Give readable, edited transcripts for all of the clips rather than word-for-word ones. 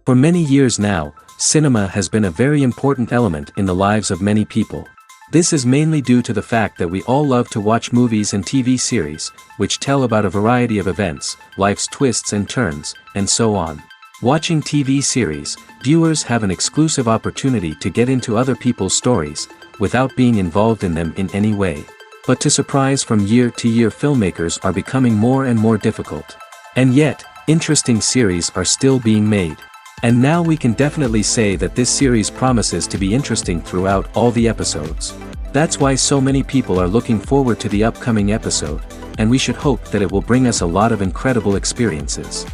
For many years now, cinema has been a very important element in the lives of many people. This is mainly due to the fact that we all love to watch movies and TV series, which tell about a variety of events, life's twists and turns, and so on. Watching TV series, viewers have an exclusive opportunity to get into other people's stories, without being involved in them in any way. But to surprise from year to year, filmmakers are becoming more and more difficult. And yet, interesting series are still being made. And now we can definitely say that this series promises to be interesting throughout all the episodes. That's why so many people are looking forward to the upcoming episode, and we should hope that it will bring us a lot of incredible experiences.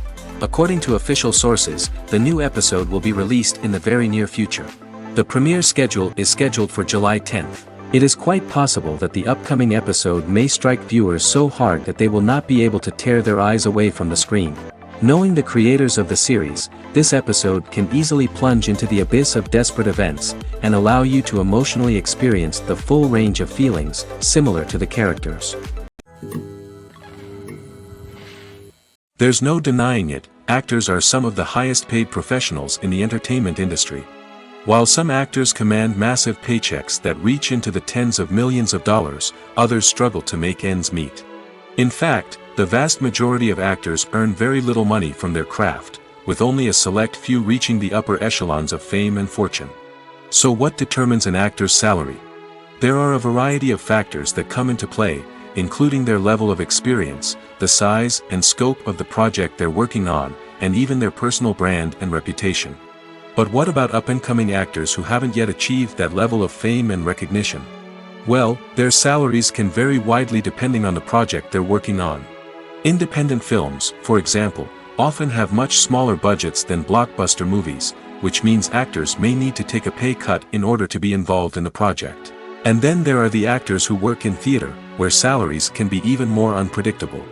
According to official sources, the new episode will be released in the very near future. The premiere schedule is scheduled for July 10th. It is quite possible that the upcoming episode may strike viewers so hard that they will not be able to tear their eyes away from the screen. Knowing the creators of the series, this episode can easily plunge into the abyss of desperate events, and allow you to emotionally experience the full range of feelings, similar to the characters. There's no denying it, actors are some of the highest paid professionals in the entertainment industry. While some actors command massive paychecks that reach into the tens of millions of dollars, others struggle to make ends meet. In fact, the vast majority of actors earn very little money from their craft, with only a select few reaching the upper echelons of fame and fortune. So what determines an actor's salary? There are a variety of factors that come into play, including their level of experience, the size and scope of the project they're working on, and even their personal brand and reputation. But what about up-and-coming actors who haven't yet achieved that level of fame and recognition? Well, their salaries can vary widely depending on the project they're working on. Independent films, for example, often have much smaller budgets than blockbuster movies, which means actors may need to take a pay cut in order to be involved in the project. And then there are the actors who work in theater, where salaries can be even more unpredictable.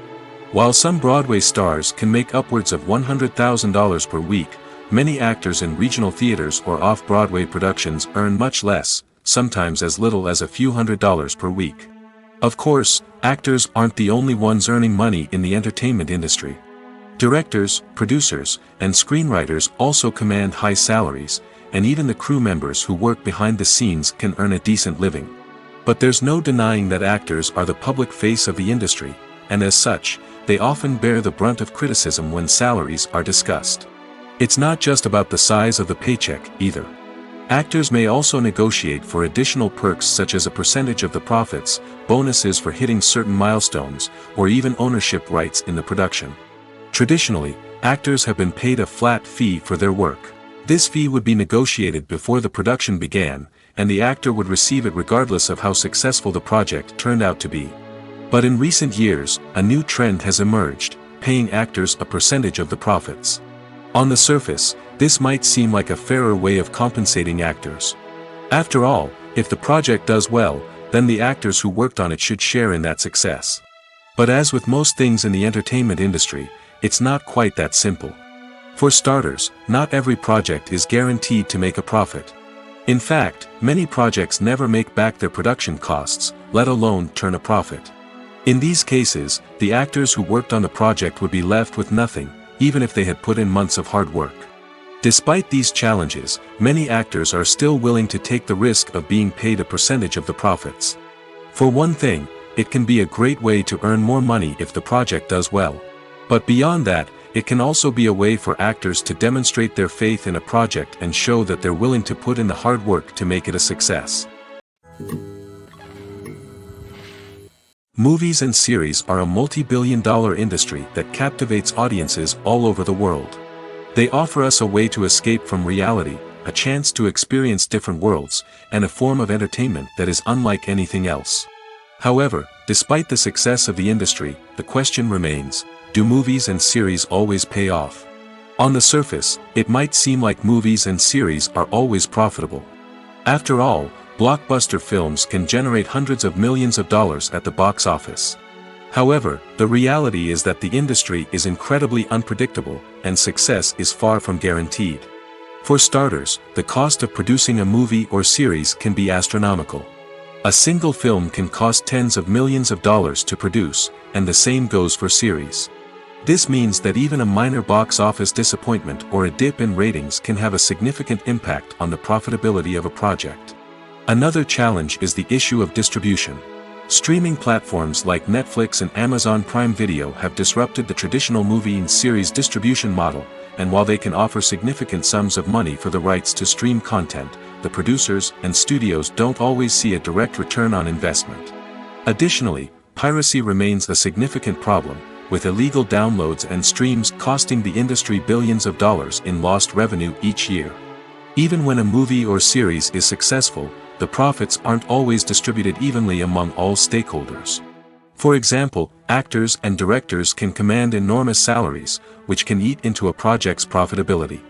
While some Broadway stars can make upwards of $100,000 per week, many actors in regional theaters or off-Broadway productions earn much less, sometimes as little as a few $100s per week. Of course, actors aren't the only ones earning money in the entertainment industry. Directors, producers, and screenwriters also command high salaries, and even the crew members who work behind the scenes can earn a decent living. But there's no denying that actors are the public face of the industry, and as such, they often bear the brunt of criticism when salaries are discussed. It's not just about the size of the paycheck, either. Actors may also negotiate for additional perks such as a percentage of the profits, bonuses for hitting certain milestones, or even ownership rights in the production. Traditionally, actors have been paid a flat fee for their work. This fee would be negotiated before the production began, and the actor would receive it regardless of how successful the project turned out to be. But in recent years, a new trend has emerged, paying actors a percentage of the profits. On the surface, this might seem like a fairer way of compensating actors. After all, if the project does well, then the actors who worked on it should share in that success. But as with most things in the entertainment industry, it's not quite that simple. For starters, not every project is guaranteed to make a profit. In fact, many projects never make back their production costs, let alone turn a profit. In these cases, the actors who worked on the project would be left with nothing, even if they had put in months of hard work. Despite these challenges, many actors are still willing to take the risk of being paid a percentage of the profits. For one thing, it can be a great way to earn more money if the project does well. But beyond that, it can also be a way for actors to demonstrate their faith in a project and show that they're willing to put in the hard work to make it a success. Movies and series are a multi-billion-dollar industry that captivates audiences all over the world. They offer us a way to escape from reality, a chance to experience different worlds, and a form of entertainment that is unlike anything else. However, despite the success of the industry, the question remains, do movies and series always pay off? On the surface, it might seem like movies and series are always profitable. After all, blockbuster films can generate hundreds of millions of dollars at the box office. However, the reality is that the industry is incredibly unpredictable, and success is far from guaranteed. For starters, the cost of producing a movie or series can be astronomical. A single film can cost tens of millions of dollars to produce, and the same goes for series. This means that even a minor box office disappointment or a dip in ratings can have a significant impact on the profitability of a project. Another challenge is the issue of distribution. Streaming platforms like Netflix and Amazon Prime Video have disrupted the traditional movie and series distribution model, and while they can offer significant sums of money for the rights to stream content, the producers and studios don't always see a direct return on investment. Additionally, piracy remains a significant problem, with illegal downloads and streams costing the industry billions of dollars in lost revenue each year. Even when a movie or series is successful, the profits aren't always distributed evenly among all stakeholders. For example, actors and directors can command enormous salaries, which can eat into a project's profitability.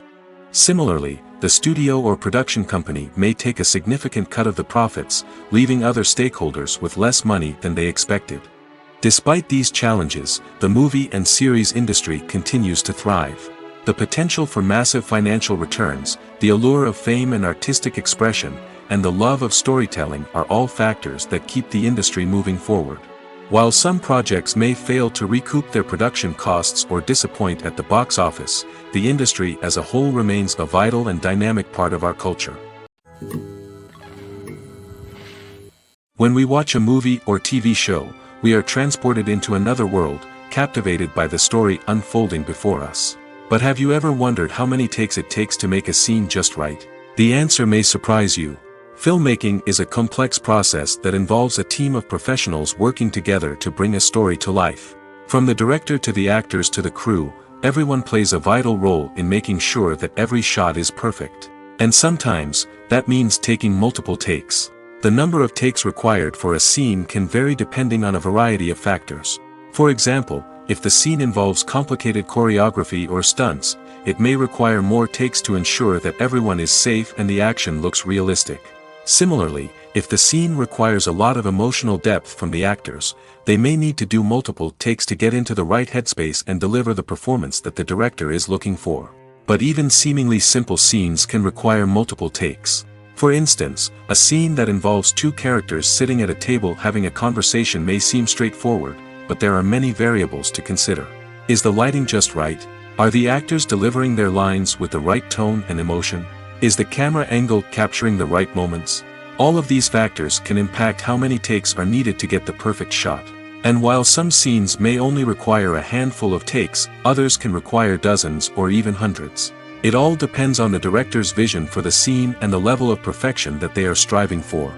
Similarly, the studio or production company may take a significant cut of the profits, leaving other stakeholders with less money than they expected. Despite these challenges, the movie and series industry continues to thrive. The potential for massive financial returns, the allure of fame and artistic expression, and the love of storytelling are all factors that keep the industry moving forward. While some projects may fail to recoup their production costs or disappoint at the box office, the industry as a whole remains a vital and dynamic part of our culture. When we watch a movie or TV show, we are transported into another world, captivated by the story unfolding before us. But have you ever wondered how many takes it takes to make a scene just right? The answer may surprise you. Filmmaking is a complex process that involves a team of professionals working together to bring a story to life. From the director to the actors to the crew, everyone plays a vital role in making sure that every shot is perfect. And sometimes, that means taking multiple takes. The number of takes required for a scene can vary depending on a variety of factors. For example, if the scene involves complicated choreography or stunts, it may require more takes to ensure that everyone is safe and the action looks realistic. Similarly, if the scene requires a lot of emotional depth from the actors, they may need to do multiple takes to get into the right headspace and deliver the performance that the director is looking for. But even seemingly simple scenes can require multiple takes. For instance, a scene that involves two characters sitting at a table having a conversation may seem straightforward, but there are many variables to consider. Is the lighting just right? Are the actors delivering their lines with the right tone and emotion? Is the camera angle capturing the right moments? All of these factors can impact how many takes are needed to get the perfect shot. And while some scenes may only require a handful of takes, others can require dozens or even hundreds. It all depends on the director's vision for the scene and the level of perfection that they are striving for.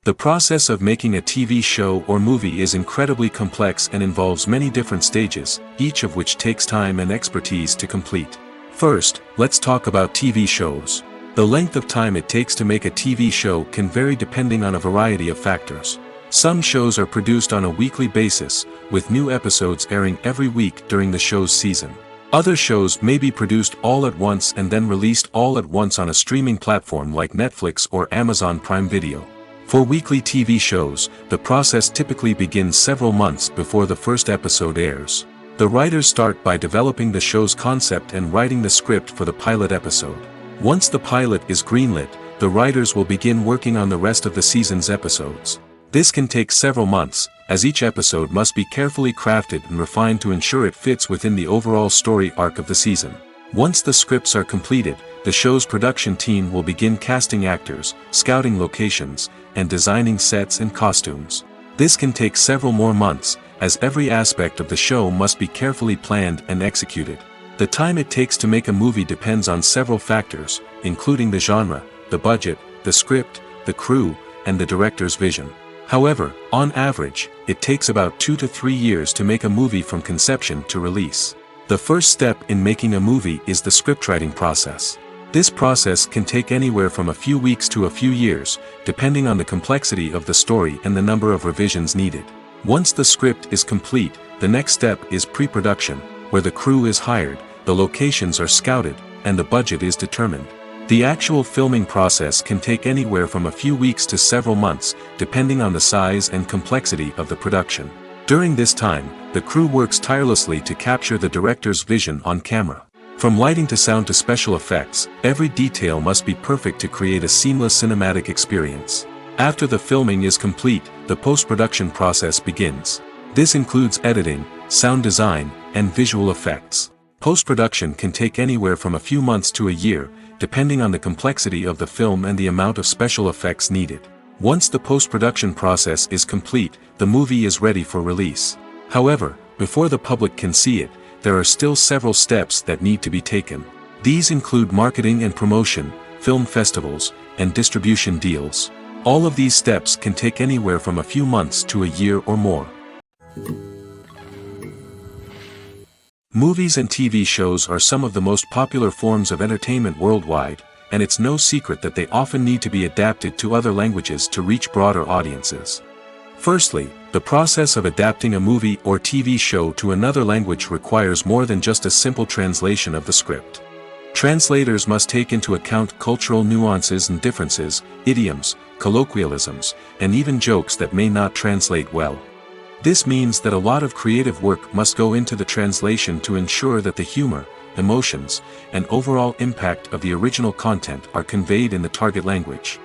The process of making a TV show or movie is incredibly complex and involves many different stages, each of which takes time and expertise to complete. First, let's talk about TV shows. The length of time it takes to make a TV show can vary depending on a variety of factors. Some shows are produced on a weekly basis, with new episodes airing every week during the show's season. Other shows may be produced all at once and then released all at once on a streaming platform like Netflix or Amazon Prime Video. For weekly TV shows, the process typically begins several months before the first episode airs. The writers start by developing the show's concept and writing the script for the pilot episode. Once the pilot is greenlit, the writers will begin working on the rest of the season's episodes. This can take several months, as each episode must be carefully crafted and refined to ensure it fits within the overall story arc of the season. Once the scripts are completed, the show's production team will begin casting actors, scouting locations, and designing sets and costumes. This can take several more months, as every aspect of the show must be carefully planned and executed. The time it takes to make a movie depends on several factors, including the genre, the budget, the script, the crew, and the director's vision. However, on average, it takes about 2 to 3 years to make a movie from conception to release. The first step in making a movie is the scriptwriting process. This process can take anywhere from a few weeks to a few years, depending on the complexity of the story and the number of revisions needed. Once the script is complete, the next step is pre-production, where the crew is hired, the locations are scouted, and the budget is determined. The actual filming process can take anywhere from a few weeks to several months, depending on the size and complexity of the production. During this time, the crew works tirelessly to capture the director's vision on camera. From lighting to sound to special effects, every detail must be perfect to create a seamless cinematic experience. After the filming is complete, the post-production process begins. This includes editing, sound design, and visual effects. Post-production can take anywhere from a few months to a year, depending on the complexity of the film and the amount of special effects needed. Once the post-production process is complete, the movie is ready for release. However, before the public can see it, there are still several steps that need to be taken. These include marketing and promotion, film festivals, and distribution deals. All of these steps can take anywhere from a few months to a year or more. Movies and TV shows are some of the most popular forms of entertainment worldwide, and it's no secret that they often need to be adapted to other languages to reach broader audiences. Firstly, the process of adapting a movie or TV show to another language requires more than just a simple translation of the script. Translators must take into account cultural nuances and differences, idioms, colloquialisms, and even jokes that may not translate well. This means that a lot of creative work must go into the translation to ensure that the humor, emotions, and overall impact of the original content are conveyed in the target language.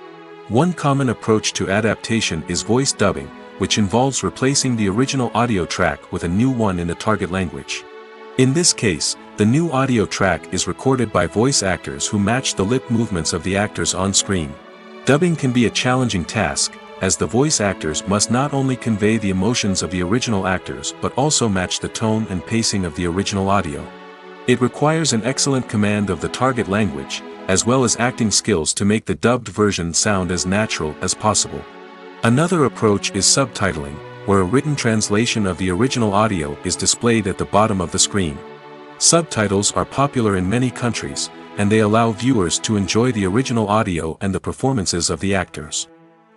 One common approach to adaptation is voice dubbing, which involves replacing the original audio track with a new one in the target language. In this case, the new audio track is recorded by voice actors who match the lip movements of the actors on screen. Dubbing can be a challenging task, as the voice actors must not only convey the emotions of the original actors but also match the tone and pacing of the original audio. It requires an excellent command of the target language, as well as acting skills to make the dubbed version sound as natural as possible. Another approach is subtitling, where a written translation of the original audio is displayed at the bottom of the screen. Subtitles are popular in many countries, and they allow viewers to enjoy the original audio and the performances of the actors.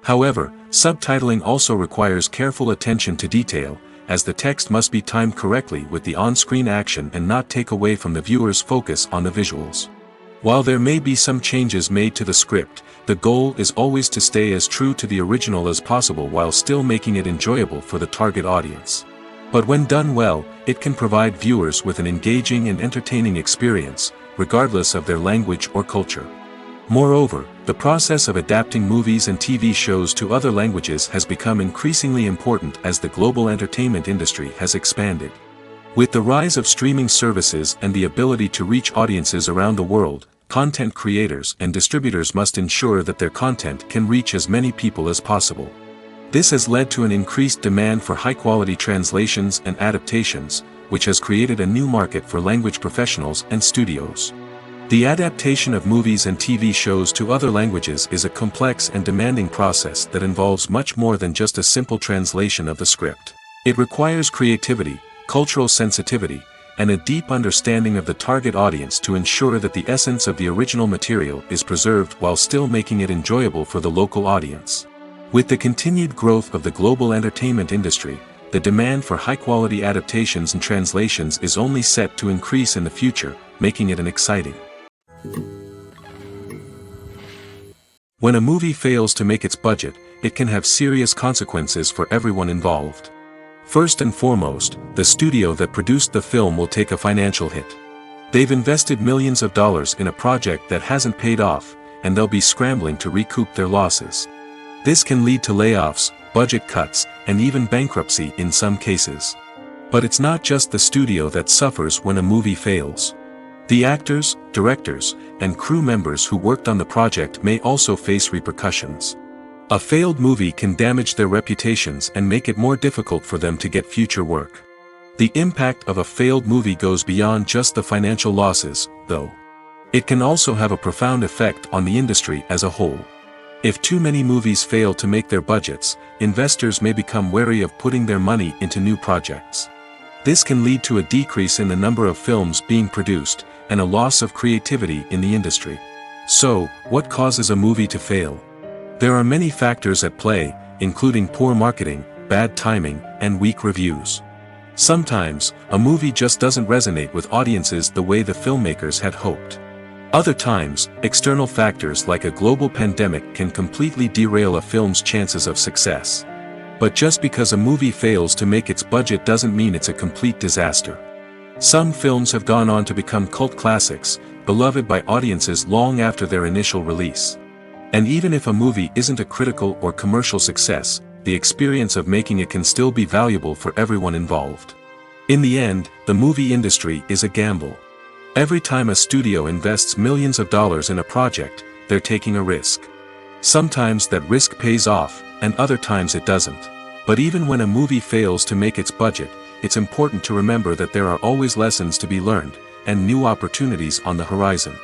However, subtitling also requires careful attention to detail, as the text must be timed correctly with the on-screen action and not take away from the viewer's focus on the visuals. While there may be some changes made to the script, the goal is always to stay as true to the original as possible while still making it enjoyable for the target audience. But when done well, it can provide viewers with an engaging and entertaining experience, regardless of their language or culture. Moreover, the process of adapting movies and TV shows to other languages has become increasingly important as the global entertainment industry has expanded. With the rise of streaming services and the ability to reach audiences around the world, content creators and distributors must ensure that their content can reach as many people as possible. This has led to an increased demand for high-quality translations and adaptations, which has created a new market for language professionals and studios. The adaptation of movies and TV shows to other languages is a complex and demanding process that involves much more than just a simple translation of the script. It requires creativity, cultural sensitivity, and a deep understanding of the target audience to ensure that the essence of the original material is preserved while still making it enjoyable for the local audience. With the continued growth of the global entertainment industry, the demand for high-quality adaptations and translations is only set to increase in the future, making it exciting. When a movie fails to make its budget, it can have serious consequences for everyone involved. First and foremost, the studio that produced the film will take a financial hit. They've invested millions of dollars in a project that hasn't paid off, and they'll be scrambling to recoup their losses. This can lead to layoffs, budget cuts, and even bankruptcy in some cases. But it's not just the studio that suffers when a movie fails. The actors, directors, and crew members who worked on the project may also face repercussions. A failed movie can damage their reputations and make it more difficult for them to get future work. The impact of a failed movie goes beyond just the financial losses, though. It can also have a profound effect on the industry as a whole. If too many movies fail to make their budgets, investors may become wary of putting their money into new projects. This can lead to a decrease in the number of films being produced, and a loss of creativity in the industry. So, what causes a movie to fail? There are many factors at play, including poor marketing, bad timing, and weak reviews. Sometimes, a movie just doesn't resonate with audiences the way the filmmakers had hoped. Other times, external factors like a global pandemic can completely derail a film's chances of success. But just because a movie fails to make its budget doesn't mean it's a complete disaster. Some films have gone on to become cult classics, beloved by audiences long after their initial release. And even if a movie isn't a critical or commercial success, the experience of making it can still be valuable for everyone involved. In the end, the movie industry is a gamble. Every time a studio invests millions of dollars in a project, they're taking a risk. Sometimes that risk pays off, and other times it doesn't. But even when a movie fails to make its budget, it's important to remember that there are always lessons to be learned, and new opportunities on the horizon.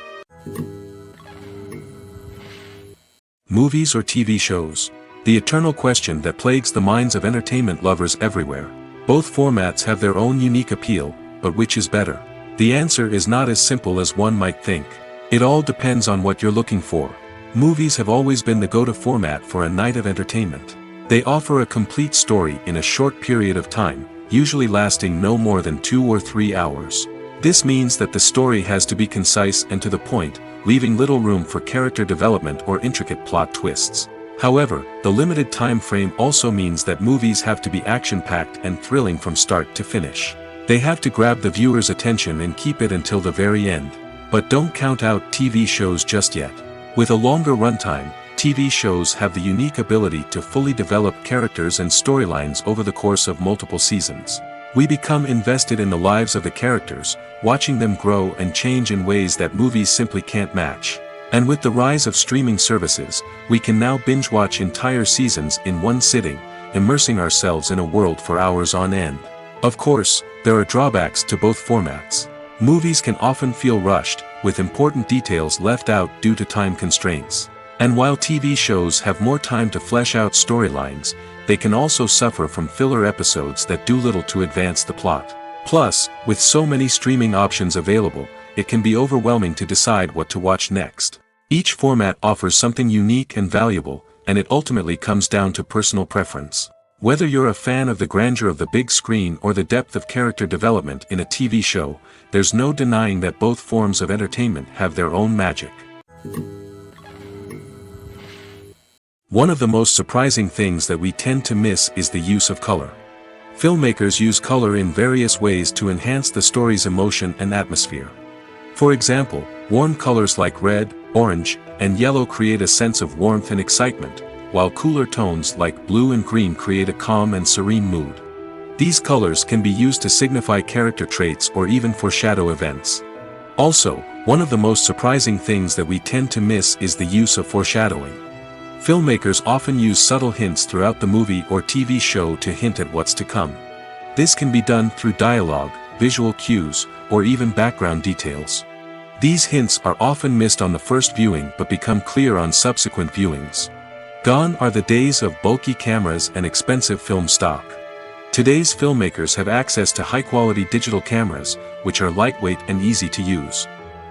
Movies or TV shows? The eternal question that plagues the minds of entertainment lovers everywhere. Both formats have their own unique appeal, but which is better? The answer is not as simple as one might think. It all depends on what you're looking for. Movies have always been the go-to format for a night of entertainment. They offer a complete story in a short period of time, usually lasting no more than 2 or 3 hours. This means that the story has to be concise and to the point, leaving little room for character development or intricate plot twists. However, the limited time frame also means that movies have to be action-packed and thrilling from start to finish. They have to grab the viewer's attention and keep it until the very end. But don't count out TV shows just yet. With a longer runtime, TV shows have the unique ability to fully develop characters and storylines over the course of multiple seasons. We become invested in the lives of the characters, watching them grow and change in ways that movies simply can't match. And with the rise of streaming services, we can now binge-watch entire seasons in one sitting, immersing ourselves in a world for hours on end. Of course, there are drawbacks to both formats. Movies can often feel rushed, with important details left out due to time constraints. And while TV shows have more time to flesh out storylines, they can also suffer from filler episodes that do little to advance the plot. Plus, with so many streaming options available, it can be overwhelming to decide what to watch next. Each format offers something unique and valuable, and it ultimately comes down to personal preference. Whether you're a fan of the grandeur of the big screen or the depth of character development in a TV show, there's no denying that both forms of entertainment have their own magic. One of the most surprising things that we tend to miss is the use of color. Filmmakers use color in various ways to enhance the story's emotion and atmosphere. For example, warm colors like red, orange, and yellow create a sense of warmth and excitement, while cooler tones like blue and green create a calm and serene mood. These colors can be used to signify character traits or even foreshadow events. Also, one of the most surprising things that we tend to miss is the use of foreshadowing. Filmmakers often use subtle hints throughout the movie or TV show to hint at what's to come. This can be done through dialogue, visual cues, or even background details. These hints are often missed on the first viewing but become clear on subsequent viewings. Gone are the days of bulky cameras and expensive film stock. Today's filmmakers have access to high-quality digital cameras, which are lightweight and easy to use.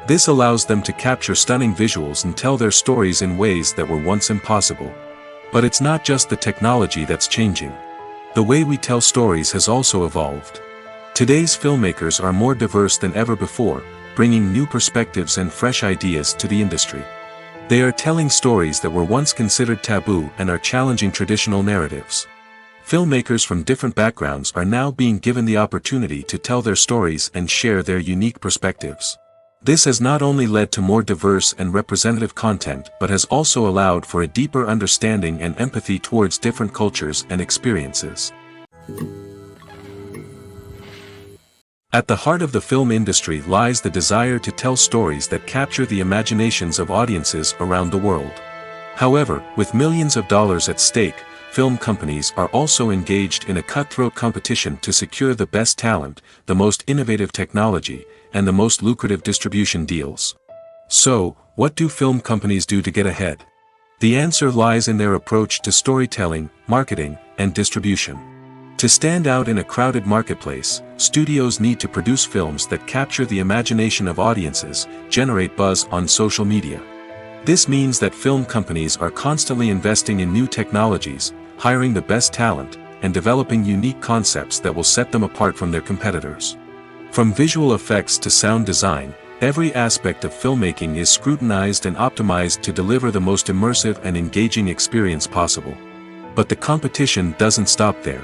This allows them to capture stunning visuals and tell their stories in ways that were once impossible. But it's not just the technology that's changing. The way we tell stories has also evolved. Today's filmmakers are more diverse than ever before, bringing new perspectives and fresh ideas to the industry. They are telling stories that were once considered taboo and are challenging traditional narratives. Filmmakers from different backgrounds are now being given the opportunity to tell their stories and share their unique perspectives. This has not only led to more diverse and representative content but has also allowed for a deeper understanding and empathy towards different cultures and experiences. At the heart of the film industry lies the desire to tell stories that capture the imaginations of audiences around the world. However, with millions of dollars at stake, film companies are also engaged in a cutthroat competition to secure the best talent, the most innovative technology, and the most lucrative distribution deals. So, what do film companies do to get ahead? The answer lies in their approach to storytelling, marketing, and distribution. To stand out in a crowded marketplace, studios need to produce films that capture the imagination of audiences, generate buzz on social media. This means that film companies are constantly investing in new technologies, hiring the best talent, and developing unique concepts that will set them apart from their competitors. From visual effects to sound design, every aspect of filmmaking is scrutinized and optimized to deliver the most immersive and engaging experience possible. But the competition doesn't stop there.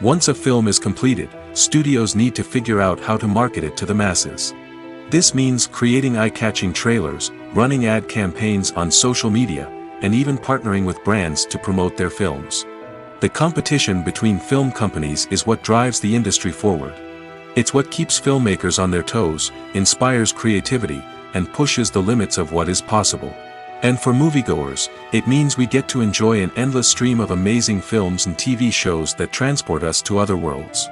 Once a film is completed, studios need to figure out how to market it to the masses. This means creating eye-catching trailers, running ad campaigns on social media, and even partnering with brands to promote their films. The competition between film companies is what drives the industry forward. It's what keeps filmmakers on their toes, inspires creativity, and pushes the limits of what is possible. And for moviegoers, it means we get to enjoy an endless stream of amazing films and TV shows that transport us to other worlds.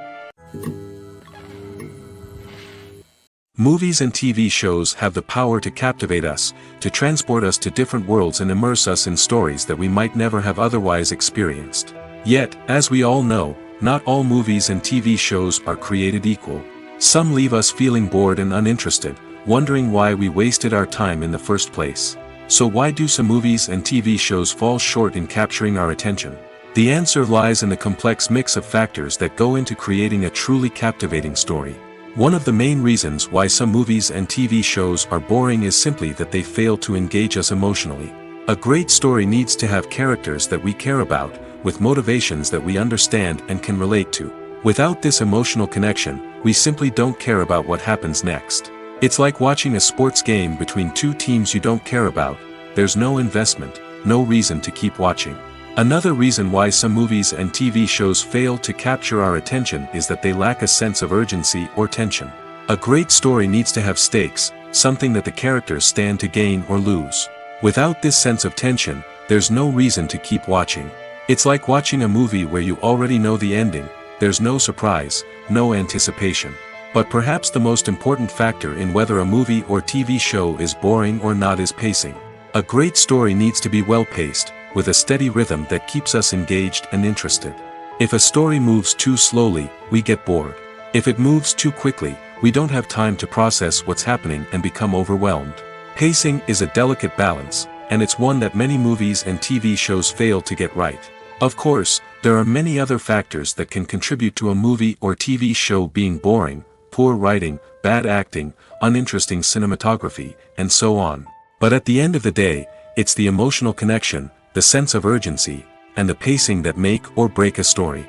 Movies and TV shows have the power to captivate us, to transport us to different worlds and immerse us in stories that we might never have otherwise experienced. Yet, as we all know, not all movies and TV shows are created equal. Some leave us feeling bored and uninterested, wondering why we wasted our time in the first place. So why do some movies and TV shows fall short in capturing our attention? The answer lies in the complex mix of factors that go into creating a truly captivating story. One of the main reasons why some movies and TV shows are boring is simply that they fail to engage us emotionally. A great story needs to have characters that we care about, with motivations that we understand and can relate to. Without this emotional connection, we simply don't care about what happens next. It's like watching a sports game between two teams you don't care about. There's no investment, no reason to keep watching. Another reason why some movies and TV shows fail to capture our attention is that they lack a sense of urgency or tension. A great story needs to have stakes, something that the characters stand to gain or lose. Without this sense of tension, there's no reason to keep watching. It's like watching a movie where you already know the ending. There's no surprise, no anticipation. But perhaps the most important factor in whether a movie or TV show is boring or not is pacing. A great story needs to be well-paced, with a steady rhythm that keeps us engaged and interested. If a story moves too slowly, we get bored. If it moves too quickly, we don't have time to process what's happening and become overwhelmed. Pacing is a delicate balance, and it's one that many movies and TV shows fail to get right. Of course, there are many other factors that can contribute to a movie or TV show being boring: poor writing, bad acting, uninteresting cinematography, and so on. But at the end of the day, it's the emotional connection, the sense of urgency, and the pacing that make or break a story.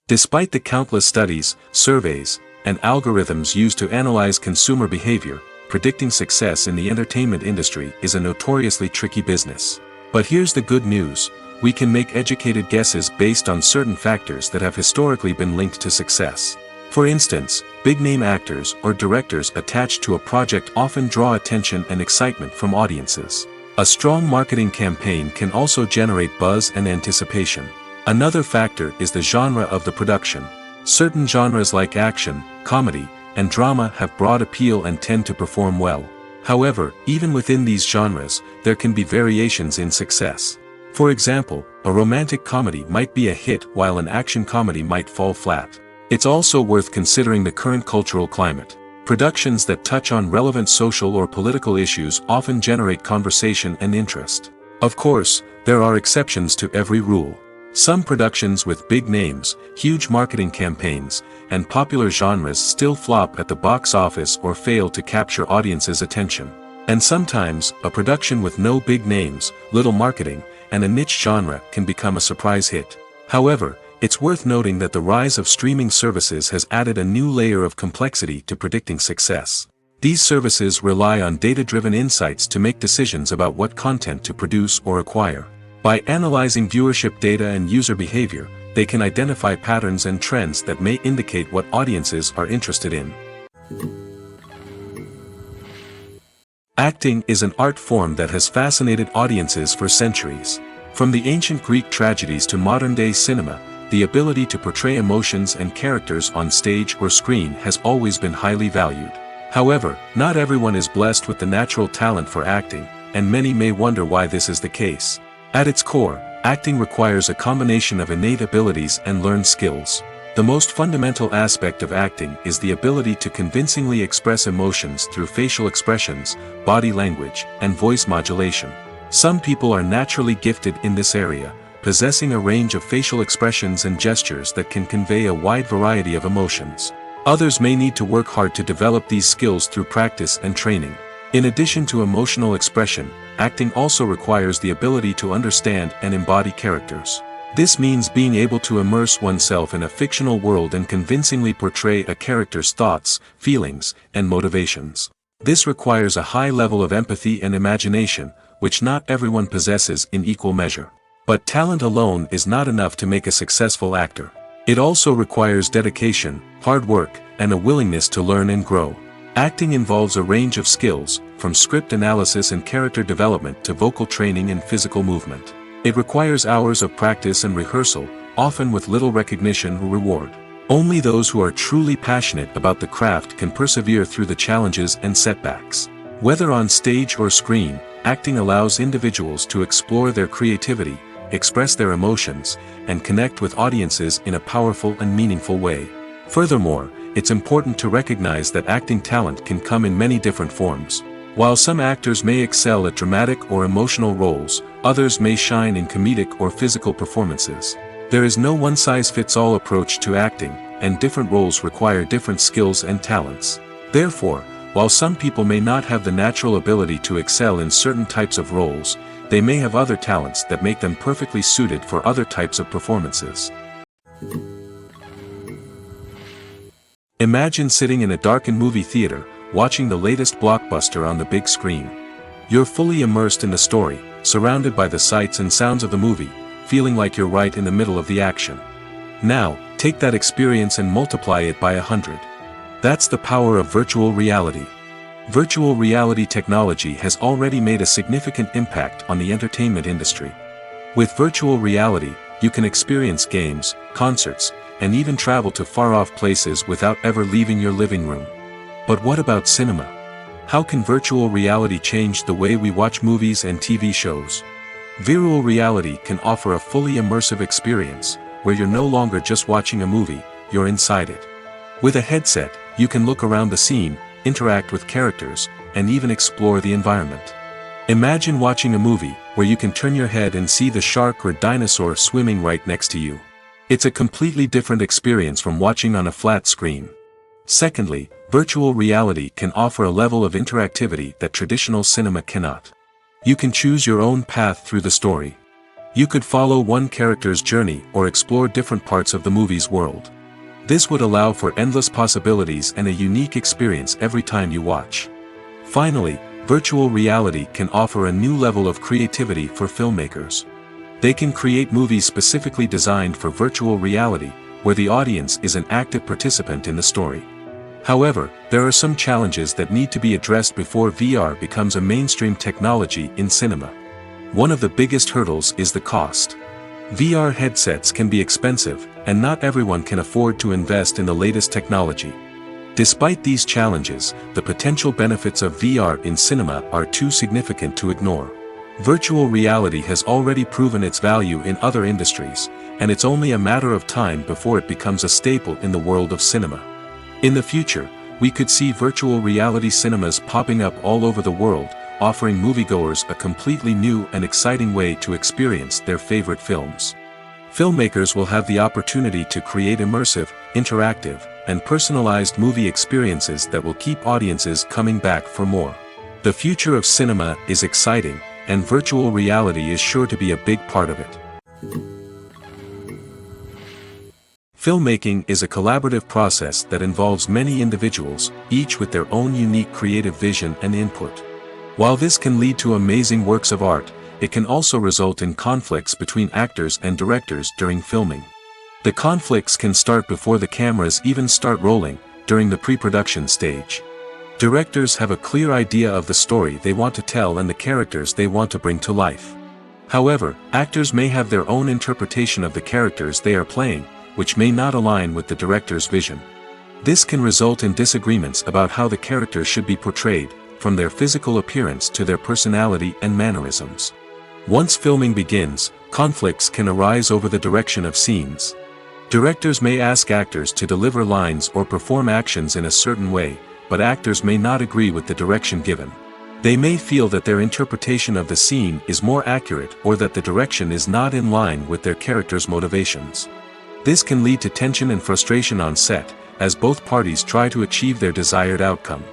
Despite the countless studies, surveys, and algorithms used to analyze consumer behavior, predicting success in the entertainment industry is a notoriously tricky business. But here's the good news: we can make educated guesses based on certain factors that have historically been linked to success. For instance, big-name actors or directors attached to a project often draw attention and excitement from audiences. A strong marketing campaign can also generate buzz and anticipation. Another factor is the genre of the production. Certain genres like action, comedy, and drama have broad appeal and tend to perform well. However, even within these genres, there can be variations in success. For example, a romantic comedy might be a hit while an action comedy might fall flat. It's also worth considering the current cultural climate. Productions that touch on relevant social or political issues often generate conversation and interest. Of course, there are exceptions to every rule. Some productions with big names, huge marketing campaigns, and popular genres still flop at the box office or fail to capture audiences' attention. And sometimes, a production with no big names, little marketing, and a niche genre can become a surprise hit. However, it's worth noting that the rise of streaming services has added a new layer of complexity to predicting success. These services rely on data-driven insights to make decisions about what content to produce or acquire. By analyzing viewership data and user behavior, they can identify patterns and trends that may indicate what audiences are interested in. Acting is an art form that has fascinated audiences for centuries. From the ancient Greek tragedies to modern-day cinema, the ability to portray emotions and characters on stage or screen has always been highly valued. However, not everyone is blessed with the natural talent for acting, and many may wonder why this is the case. At its core, acting requires a combination of innate abilities and learned skills. The most fundamental aspect of acting is the ability to convincingly express emotions through facial expressions, body language, and voice modulation. Some people are naturally gifted in this area, possessing a range of facial expressions and gestures that can convey a wide variety of emotions. Others may need to work hard to develop these skills through practice and training. In addition to emotional expression, acting also requires the ability to understand and embody characters. This means being able to immerse oneself in a fictional world and convincingly portray a character's thoughts, feelings, and motivations. This requires a high level of empathy and imagination, which not everyone possesses in equal measure. But talent alone is not enough to make a successful actor. It also requires dedication, hard work, and a willingness to learn and grow. Acting involves a range of skills, from script analysis and character development to vocal training and physical movement. It requires hours of practice and rehearsal, often with little recognition or reward. Only those who are truly passionate about the craft can persevere through the challenges and setbacks. Whether on stage or screen, acting allows individuals to explore their creativity, express their emotions, and connect with audiences in a powerful and meaningful way. Furthermore, it's important to recognize that acting talent can come in many different forms. While some actors may excel at dramatic or emotional roles, others may shine in comedic or physical performances. There is no one-size-fits-all approach to acting, and different roles require different skills and talents. Therefore, while some people may not have the natural ability to excel in certain types of roles, they may have other talents that make them perfectly suited for other types of performances. Imagine sitting in a darkened movie theater, watching the latest blockbuster on the big screen. You're fully immersed in the story, surrounded by the sights and sounds of the movie, feeling like you're right in the middle of the action. Now, take that experience and multiply it by 100. That's the power of virtual reality. Virtual reality technology has already made a significant impact on the entertainment industry. With virtual reality, you can experience games, concerts, and even travel to far-off places without ever leaving your living room. But what about cinema? How can virtual reality change the way we watch movies and TV shows? Virtual reality can offer a fully immersive experience, where you're no longer just watching a movie, you're inside it. With a headset, you can look around the scene, interact with characters, and even explore the environment. Imagine watching a movie, where you can turn your head and see the shark or dinosaur swimming right next to you. It's a completely different experience from watching on a flat screen. Secondly, virtual reality can offer a level of interactivity that traditional cinema cannot. You can choose your own path through the story. You could follow one character's journey or explore different parts of the movie's world. This would allow for endless possibilities and a unique experience every time you watch. Finally, virtual reality can offer a new level of creativity for filmmakers. They can create movies specifically designed for virtual reality, where the audience is an active participant in the story. However, there are some challenges that need to be addressed before VR becomes a mainstream technology in cinema. One of the biggest hurdles is the cost. VR headsets can be expensive, and not everyone can afford to invest in the latest technology. Despite these challenges, the potential benefits of VR in cinema are too significant to ignore. Virtual reality has already proven its value in other industries, and it's only a matter of time before it becomes a staple in the world of cinema. In the future, we could see virtual reality cinemas popping up all over the world, offering moviegoers a completely new and exciting way to experience their favorite films. Filmmakers will have the opportunity to create immersive, interactive, and personalized movie experiences that will keep audiences coming back for more. The future of cinema is exciting, and virtual reality is sure to be a big part of it. Filmmaking is a collaborative process that involves many individuals, each with their own unique creative vision and input. While this can lead to amazing works of art, it can also result in conflicts between actors and directors during filming. The conflicts can start before the cameras even start rolling, during the pre-production stage. Directors have a clear idea of the story they want to tell and the characters they want to bring to life. However, actors may have their own interpretation of the characters they are playing, which may not align with the director's vision. This can result in disagreements about how the characters should be portrayed, from their physical appearance to their personality and mannerisms. Once filming begins, conflicts can arise over the direction of scenes. Directors may ask actors to deliver lines or perform actions in a certain way, but actors may not agree with the direction given. They may feel that their interpretation of the scene is more accurate or that the direction is not in line with their character's motivations. This can lead to tension and frustration on set, as both parties try to achieve their desired outcome.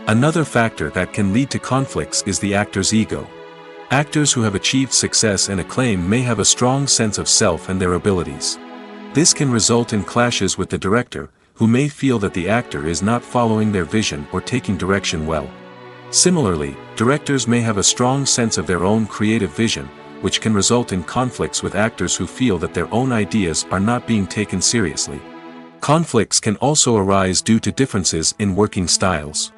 Another factor that can lead to conflicts is the actor's ego. Actors who have achieved success and acclaim may have a strong sense of self and their abilities. This can result in clashes with the director, who may feel that the actor is not following their vision or taking direction well. Similarly, directors may have a strong sense of their own creative vision, which can result in conflicts with actors who feel that their own ideas are not being taken seriously. Conflicts can also arise due to differences in working styles.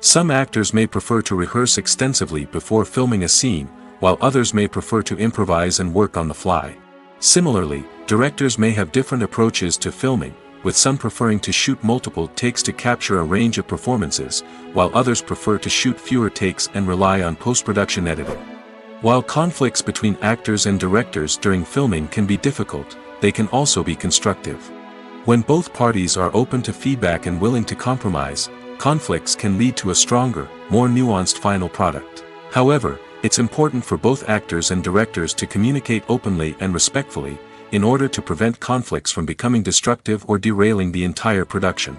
Some actors may prefer to rehearse extensively before filming a scene, while others may prefer to improvise and work on the fly. Similarly, directors may have different approaches to filming, with some preferring to shoot multiple takes to capture a range of performances, while others prefer to shoot fewer takes and rely on post-production editing. While conflicts between actors and directors during filming can be difficult, they can also be constructive. When both parties are open to feedback and willing to compromise, conflicts can lead to a stronger, more nuanced final product. However, it's important for both actors and directors to communicate openly and respectfully, in order to prevent conflicts from becoming destructive or derailing the entire production.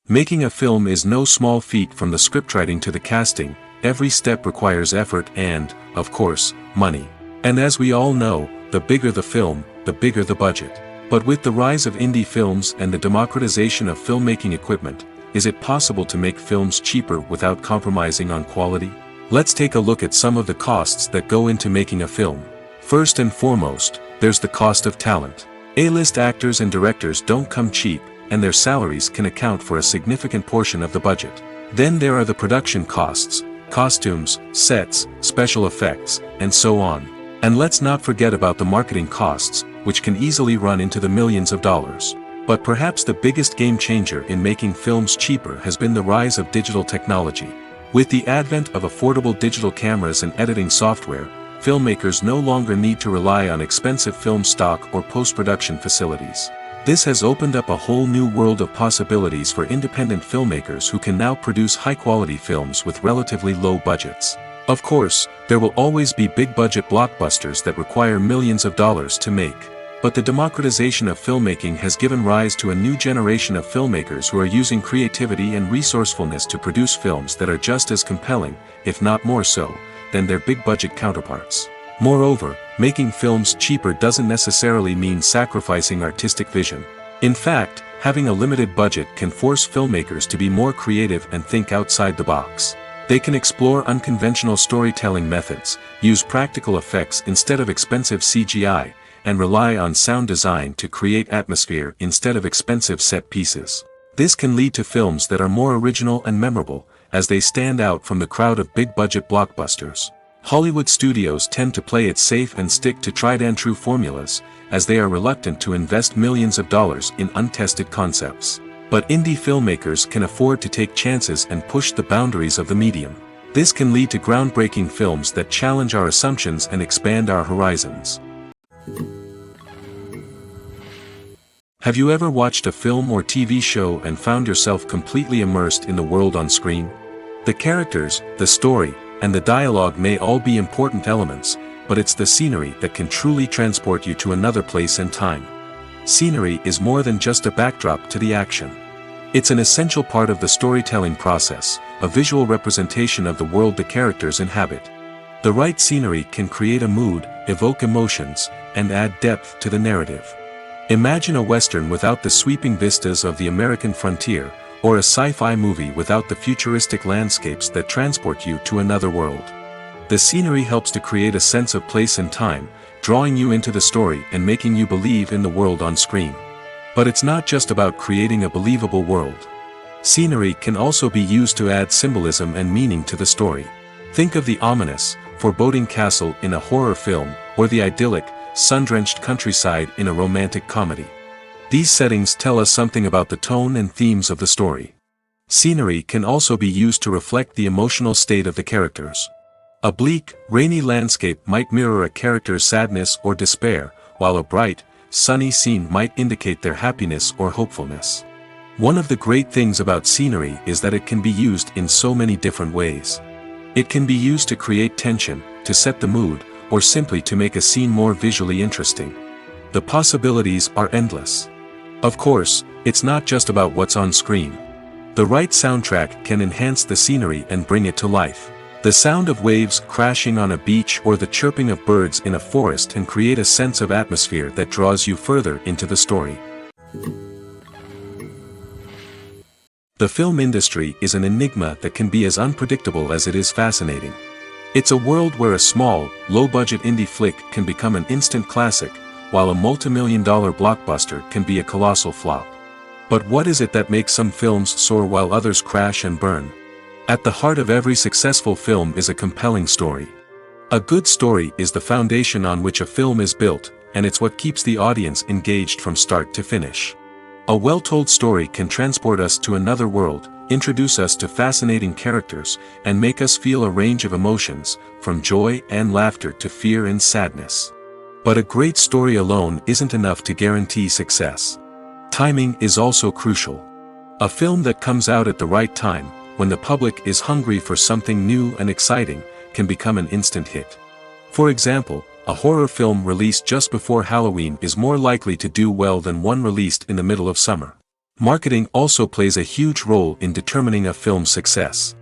Making a film is no small feat. From the scriptwriting to the casting, every step requires effort and, of course, money. And as we all know, the bigger the film, the bigger the budget. But with the rise of indie films and the democratization of filmmaking equipment, is it possible to make films cheaper without compromising on quality? Let's take a look at some of the costs that go into making a film. First and foremost, there's the cost of talent. A-list actors and directors don't come cheap, and their salaries can account for a significant portion of the budget. Then there are the production costs, costumes, sets, special effects, and so on. And let's not forget about the marketing costs, which can easily run into the millions of dollars. But perhaps the biggest game changer in making films cheaper has been the rise of digital technology. With the advent of affordable digital cameras and editing software, filmmakers no longer need to rely on expensive film stock or post-production facilities. This has opened up a whole new world of possibilities for independent filmmakers who can now produce high-quality films with relatively low budgets. Of course, there will always be big-budget blockbusters that require millions of dollars to make. But the democratization of filmmaking has given rise to a new generation of filmmakers who are using creativity and resourcefulness to produce films that are just as compelling, if not more so, than their big-budget counterparts. Moreover, making films cheaper doesn't necessarily mean sacrificing artistic vision. In fact, having a limited budget can force filmmakers to be more creative and think outside the box. They can explore unconventional storytelling methods, use practical effects instead of expensive CGI, and rely on sound design to create atmosphere instead of expensive set pieces. This can lead to films that are more original and memorable, as they stand out from the crowd of big-budget blockbusters. Hollywood studios tend to play it safe and stick to tried-and-true formulas, as they are reluctant to invest millions of dollars in untested concepts. But indie filmmakers can afford to take chances and push the boundaries of the medium. This can lead to groundbreaking films that challenge our assumptions and expand our horizons. Have you ever watched a film or TV show and found yourself completely immersed in the world on screen? The characters, the story, and the dialogue may all be important elements, but it's the scenery that can truly transport you to another place and time. Scenery is more than just a backdrop to the action. It's an essential part of the storytelling process, a visual representation of the world the characters inhabit. The right scenery can create a mood, evoke emotions, and add depth to the narrative. Imagine a Western without the sweeping vistas of the American frontier, or a sci-fi movie without the futuristic landscapes that transport you to another world. The scenery helps to create a sense of place and time, drawing you into the story and making you believe in the world on screen. But it's not just about creating a believable world. Scenery can also be used to add symbolism and meaning to the story. Think of the ominous, foreboding castle in a horror film, or the idyllic, sun-drenched countryside in a romantic comedy. These settings tell us something about the tone and themes of the story. Scenery can also be used to reflect the emotional state of the characters. A bleak, rainy landscape might mirror a character's sadness or despair, while a bright, sunny scene might indicate their happiness or hopefulness. One of the great things about scenery is that it can be used in so many different ways. It can be used to create tension, to set the mood, or simply to make a scene more visually interesting. The possibilities are endless. Of course, it's not just about what's on screen. The right soundtrack can enhance the scenery and bring it to life. The sound of waves crashing on a beach or the chirping of birds in a forest can create a sense of atmosphere that draws you further into the story. The film industry is an enigma that can be as unpredictable as it is fascinating. It's a world where a small, low-budget indie flick can become an instant classic, while a multi-million-dollar blockbuster can be a colossal flop. But what is it that makes some films soar while others crash and burn? At the heart of every successful film is a compelling story. A good story is the foundation on which a film is built, and it's what keeps the audience engaged from start to finish. A well-told story can transport us to another world, introduce us to fascinating characters, and make us feel a range of emotions, from joy and laughter to fear and sadness. But a great story alone isn't enough to guarantee success. Timing is also crucial. A film that comes out at the right time, when the public is hungry for something new and exciting, can become an instant hit. For example, a horror film released just before Halloween is more likely to do well than one released in the middle of summer. Marketing also plays a huge role in determining a film's success.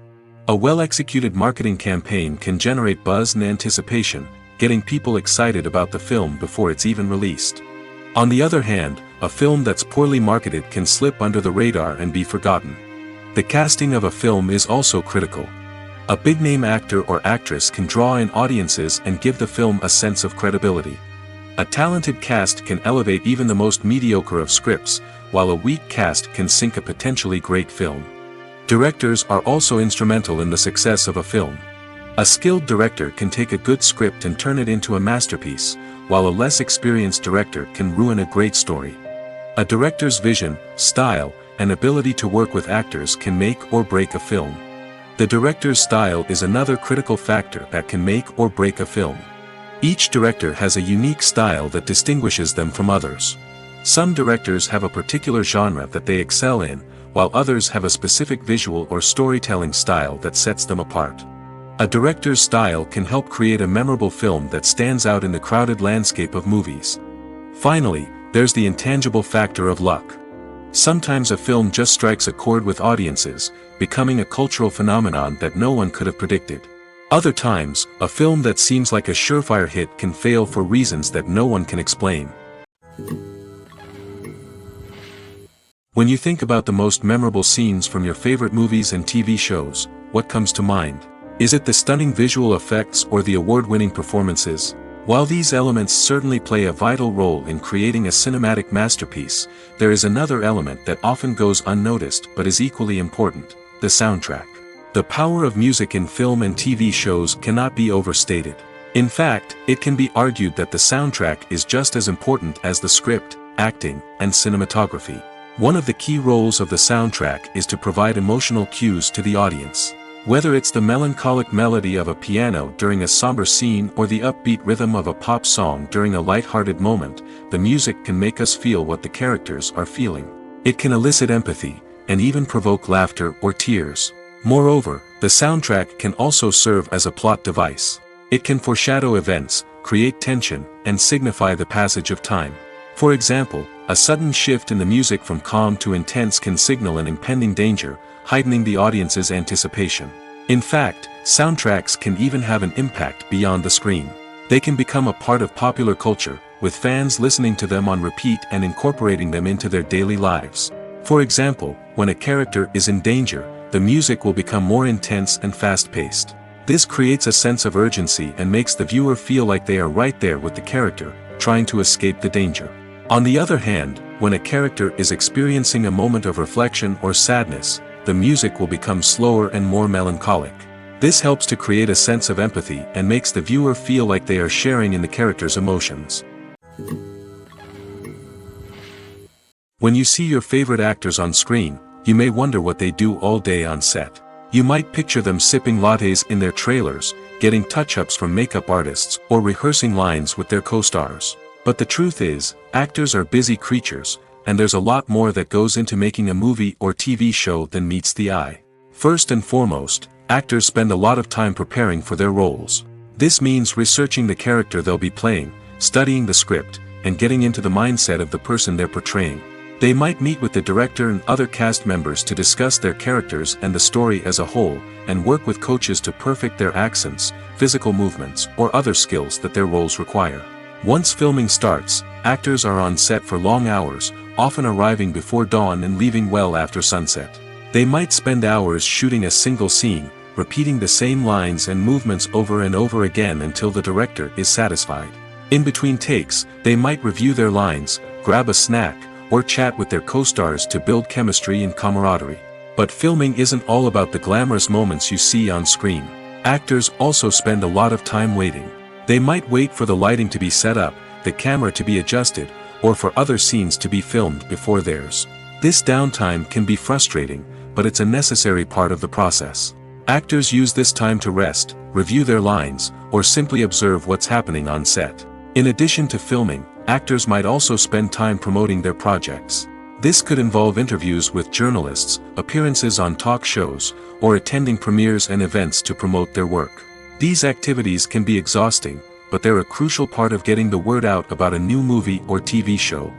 A well-executed marketing campaign can generate buzz and anticipation, getting people excited about the film before it's even released. On the other hand, a film that's poorly marketed can slip under the radar and be forgotten. The casting of a film is also critical. A big-name actor or actress can draw in audiences and give the film a sense of credibility. A talented cast can elevate even the most mediocre of scripts, while a weak cast can sink a potentially great film. Directors are also instrumental in the success of a film. A skilled director can take a good script and turn it into a masterpiece, while a less experienced director can ruin a great story. A director's vision, style, and ability to work with actors can make or break a film. The director's style is another critical factor that can make or break a film. Each director has a unique style that distinguishes them from others. Some directors have a particular genre that they excel in, while others have a specific visual or storytelling style that sets them apart. A director's style can help create a memorable film that stands out in the crowded landscape of movies. Finally, there's the intangible factor of luck. Sometimes a film just strikes a chord with audiences, becoming a cultural phenomenon that no one could have predicted. Other times, a film that seems like a surefire hit can fail for reasons that no one can explain. When you think about the most memorable scenes from your favorite movies and TV shows, what comes to mind? Is it the stunning visual effects or the award-winning performances? While these elements certainly play a vital role in creating a cinematic masterpiece, there is another element that often goes unnoticed but is equally important: the soundtrack. The power of music in film and TV shows cannot be overstated. In fact, it can be argued that the soundtrack is just as important as the script, acting, and cinematography. One of the key roles of the soundtrack is to provide emotional cues to the audience. Whether it's the melancholic melody of a piano during a somber scene or the upbeat rhythm of a pop song during a light-hearted moment, the music can make us feel what the characters are feeling. It can elicit empathy, and even provoke laughter or tears. Moreover, the soundtrack can also serve as a plot device. It can foreshadow events, create tension, and signify the passage of time. For example, a sudden shift in the music from calm to intense can signal an impending danger, heightening the audience's anticipation. In fact, soundtracks can even have an impact beyond the screen. They can become a part of popular culture, with fans listening to them on repeat and incorporating them into their daily lives. For example, when a character is in danger, the music will become more intense and fast-paced. This creates a sense of urgency and makes the viewer feel like they are right there with the character, trying to escape the danger. On the other hand, when a character is experiencing a moment of reflection or sadness, the music will become slower and more melancholic. This helps to create a sense of empathy and makes the viewer feel like they are sharing in the character's emotions. When you see your favorite actors on screen, you may wonder what they do all day on set. You might picture them sipping lattes in their trailers, getting touch-ups from makeup artists, or rehearsing lines with their co-stars. But the truth is, actors are busy creatures, and there's a lot more that goes into making a movie or TV show than meets the eye. First and foremost, actors spend a lot of time preparing for their roles. This means researching the character they'll be playing, studying the script, and getting into the mindset of the person they're portraying. They might meet with the director and other cast members to discuss their characters and the story as a whole, and work with coaches to perfect their accents, physical movements, or other skills that their roles require. Once filming starts, actors are on set for long hours, often arriving before dawn and leaving well after sunset. They might spend hours shooting a single scene, repeating the same lines and movements over and over again until the director is satisfied. In between takes, they might review their lines, grab a snack, or chat with their co-stars to build chemistry and camaraderie. But filming isn't all about the glamorous moments you see on screen. Actors also spend a lot of time waiting. They might wait for the lighting to be set up, the camera to be adjusted, or for other scenes to be filmed before theirs. This downtime can be frustrating, but it's a necessary part of the process. Actors use this time to rest, review their lines, or simply observe what's happening on set. In addition to filming, actors might also spend time promoting their projects. This could involve interviews with journalists, appearances on talk shows, or attending premieres and events to promote their work. These activities can be exhausting, but they're a crucial part of getting the word out about a new movie or TV show.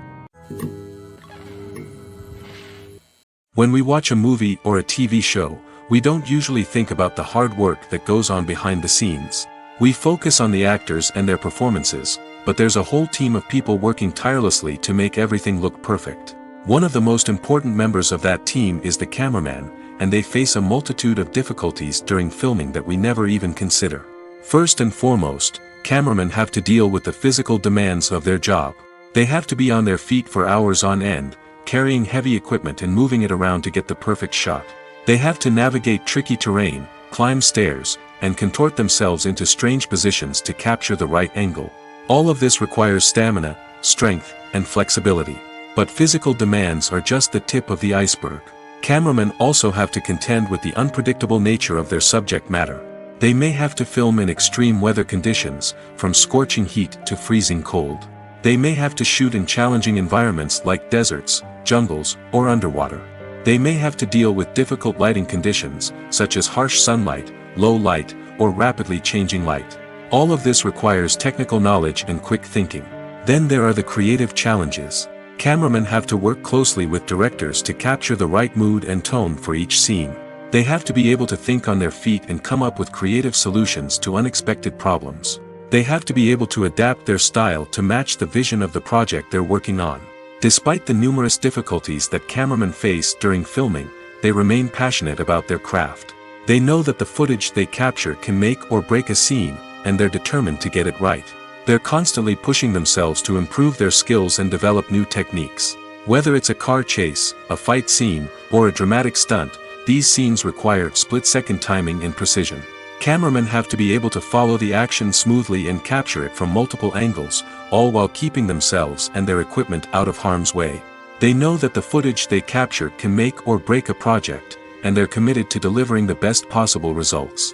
When we watch a movie or a TV show, we don't usually think about the hard work that goes on behind the scenes. We focus on the actors and their performances, but there's a whole team of people working tirelessly to make everything look perfect. One of the most important members of that team is the cameraman, and they face a multitude of difficulties during filming that we never even consider. First and foremost, cameramen have to deal with the physical demands of their job. They have to be on their feet for hours on end, carrying heavy equipment and moving it around to get the perfect shot. They have to navigate tricky terrain, climb stairs, and contort themselves into strange positions to capture the right angle. All of this requires stamina, strength, and flexibility. But physical demands are just the tip of the iceberg. Cameramen also have to contend with the unpredictable nature of their subject matter. They may have to film in extreme weather conditions, from scorching heat to freezing cold. They may have to shoot in challenging environments like deserts, jungles, or underwater. They may have to deal with difficult lighting conditions, such as harsh sunlight, low light, or rapidly changing light. All of this requires technical knowledge and quick thinking. Then there are the creative challenges. Cameramen have to work closely with directors to capture the right mood and tone for each scene. They have to be able to think on their feet and come up with creative solutions to unexpected problems. They have to be able to adapt their style to match the vision of the project they're working on. Despite the numerous difficulties that cameramen face during filming, they remain passionate about their craft. They know that the footage they capture can make or break a scene, and they're determined to get it right. They're constantly pushing themselves to improve their skills and develop new techniques. Whether it's a car chase, a fight scene, or a dramatic stunt, these scenes require split-second timing and precision. Cameramen have to be able to follow the action smoothly and capture it from multiple angles, all while keeping themselves and their equipment out of harm's way. They know that the footage they capture can make or break a project, and they're committed to delivering the best possible results.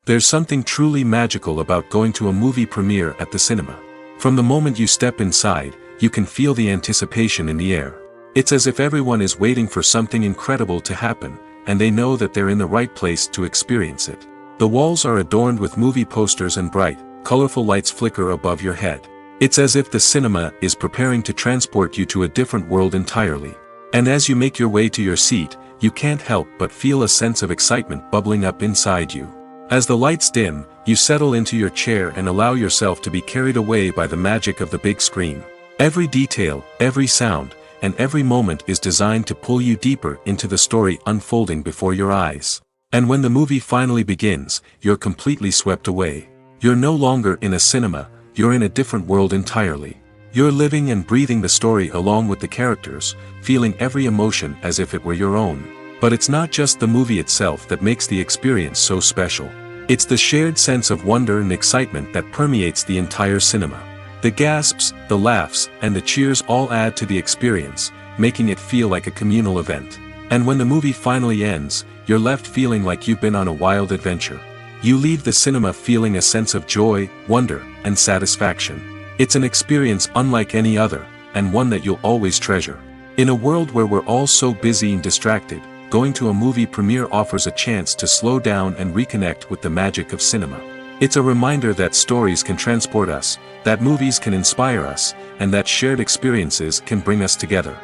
There's something truly magical about going to a movie premiere at the cinema. From the moment you step inside, you can feel the anticipation in the air. It's as if everyone is waiting for something incredible to happen, and they know that they're in the right place to experience it. The walls are adorned with movie posters and bright, colorful lights flicker above your head. It's as if the cinema is preparing to transport you to a different world entirely. And as you make your way to your seat, you can't help but feel a sense of excitement bubbling up inside you. As the lights dim, you settle into your chair and allow yourself to be carried away by the magic of the big screen. Every detail, every sound, and every moment is designed to pull you deeper into the story unfolding before your eyes. And when the movie finally begins, you're completely swept away. You're no longer in a cinema, you're in a different world entirely. You're living and breathing the story along with the characters, feeling every emotion as if it were your own. But it's not just the movie itself that makes the experience so special. It's the shared sense of wonder and excitement that permeates the entire cinema. The gasps, the laughs, and the cheers all add to the experience, making it feel like a communal event. And when the movie finally ends, you're left feeling like you've been on a wild adventure. You leave the cinema feeling a sense of joy, wonder, and satisfaction. It's an experience unlike any other, and one that you'll always treasure. In a world where we're all so busy and distracted, going to a movie premiere offers a chance to slow down and reconnect with the magic of cinema. It's a reminder that stories can transport us, that movies can inspire us, and that shared experiences can bring us together.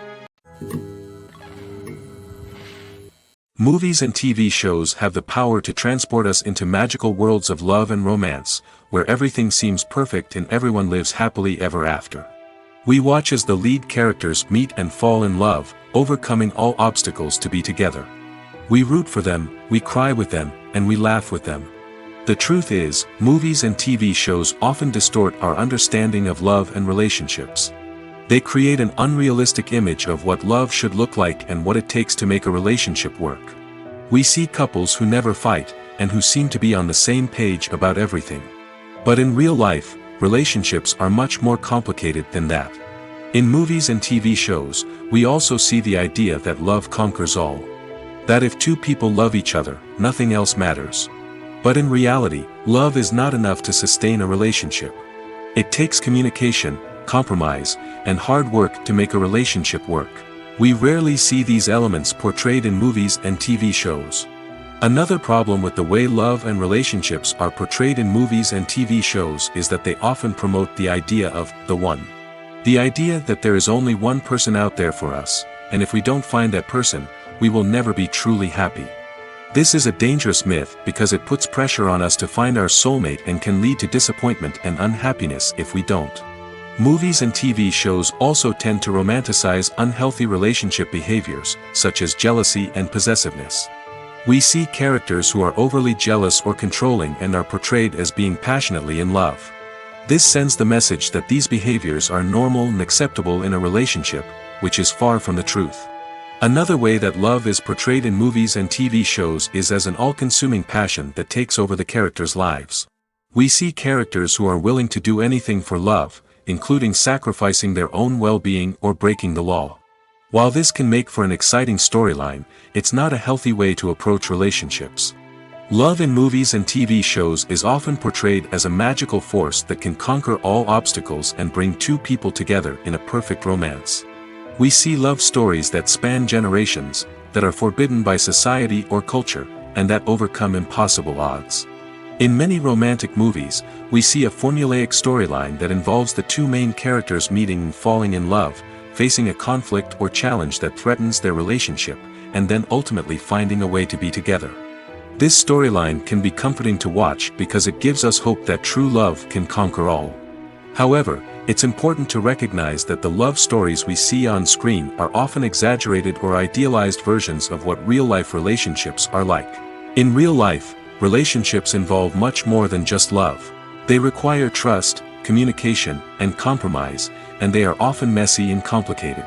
Movies and TV shows have the power to transport us into magical worlds of love and romance, where everything seems perfect and everyone lives happily ever after. We watch as the lead characters meet and fall in love, overcoming all obstacles to be together. We root for them, we cry with them, and we laugh with them. The truth is, movies and TV shows often distort our understanding of love and relationships. They create an unrealistic image of what love should look like and what it takes to make a relationship work. We see couples who never fight, and who seem to be on the same page about everything. But in real life, relationships are much more complicated than that. In movies and TV shows, we also see the idea that love conquers all. That if two people love each other, nothing else matters. But in reality, love is not enough to sustain a relationship. It takes communication, compromise, and hard work to make a relationship work. We rarely see these elements portrayed in movies and TV shows. Another problem with the way love and relationships are portrayed in movies and TV shows is that they often promote the idea of the one. The idea that there is only one person out there for us, and if we don't find that person, we will never be truly happy. This is a dangerous myth because it puts pressure on us to find our soulmate and can lead to disappointment and unhappiness if we don't. Movies and TV shows also tend to romanticize unhealthy relationship behaviors, such as jealousy and possessiveness. We see characters who are overly jealous or controlling and are portrayed as being passionately in love. This sends the message that these behaviors are normal and acceptable in a relationship, which is far from the truth. Another way that love is portrayed in movies and TV shows is as an all-consuming passion that takes over the characters' lives. We see characters who are willing to do anything for love, including sacrificing their own well-being or breaking the law. While this can make for an exciting storyline, it's not a healthy way to approach relationships. Love in movies and TV shows is often portrayed as a magical force that can conquer all obstacles and bring two people together in a perfect romance. We see love stories that span generations, that are forbidden by society or culture, and that overcome impossible odds. In many romantic movies, we see a formulaic storyline that involves the two main characters meeting and falling in love, facing a conflict or challenge that threatens their relationship, and then ultimately finding a way to be together. This storyline can be comforting to watch because it gives us hope that true love can conquer all. However, it's important to recognize that the love stories we see on screen are often exaggerated or idealized versions of what real-life relationships are like. In real life, relationships involve much more than just love. They require trust, communication, and compromise, and they are often messy and complicated.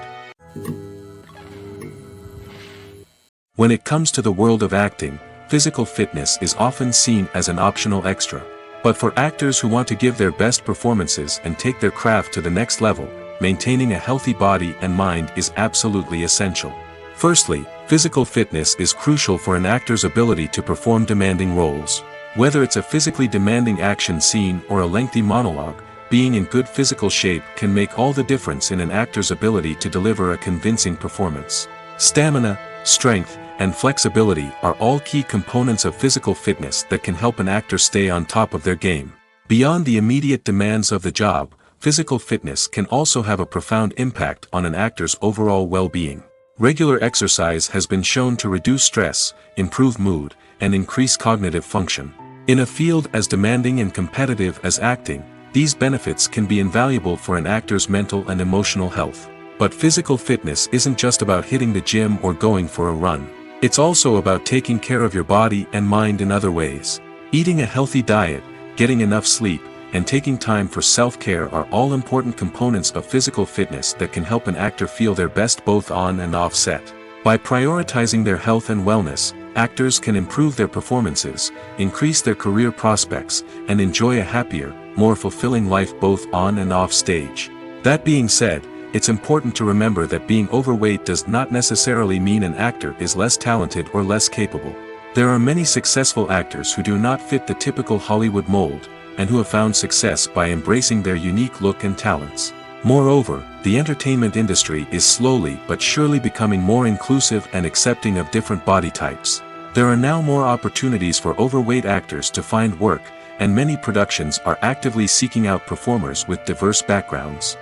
When it comes to the world of acting, physical fitness is often seen as an optional extra. But for actors who want to give their best performances and take their craft to the next level, maintaining a healthy body and mind is absolutely essential. Firstly, physical fitness is crucial for an actor's ability to perform demanding roles. Whether it's a physically demanding action scene or a lengthy monologue, being in good physical shape can make all the difference in an actor's ability to deliver a convincing performance. Stamina, strength, and flexibility are all key components of physical fitness that can help an actor stay on top of their game. Beyond the immediate demands of the job, physical fitness can also have a profound impact on an actor's overall well-being. Regular exercise has been shown to reduce stress, improve mood, and increase cognitive function. In a field as demanding and competitive as acting, these benefits can be invaluable for an actor's mental and emotional health. But physical fitness isn't just about hitting the gym or going for a run. It's also about taking care of your body and mind in other ways. Eating a healthy diet, getting enough sleep, and taking time for self-care are all important components of physical fitness that can help an actor feel their best both on and off set. By prioritizing their health and wellness, actors can improve their performances, increase their career prospects, and enjoy a happier, more fulfilling life both on and off stage. That being said, it's important to remember that being overweight does not necessarily mean an actor is less talented or less capable. There are many successful actors who do not fit the typical Hollywood mold, and who have found success by embracing their unique look and talents. Moreover, the entertainment industry is slowly but surely becoming more inclusive and accepting of different body types. There are now more opportunities for overweight actors to find work, and many productions are actively seeking out performers with diverse backgrounds.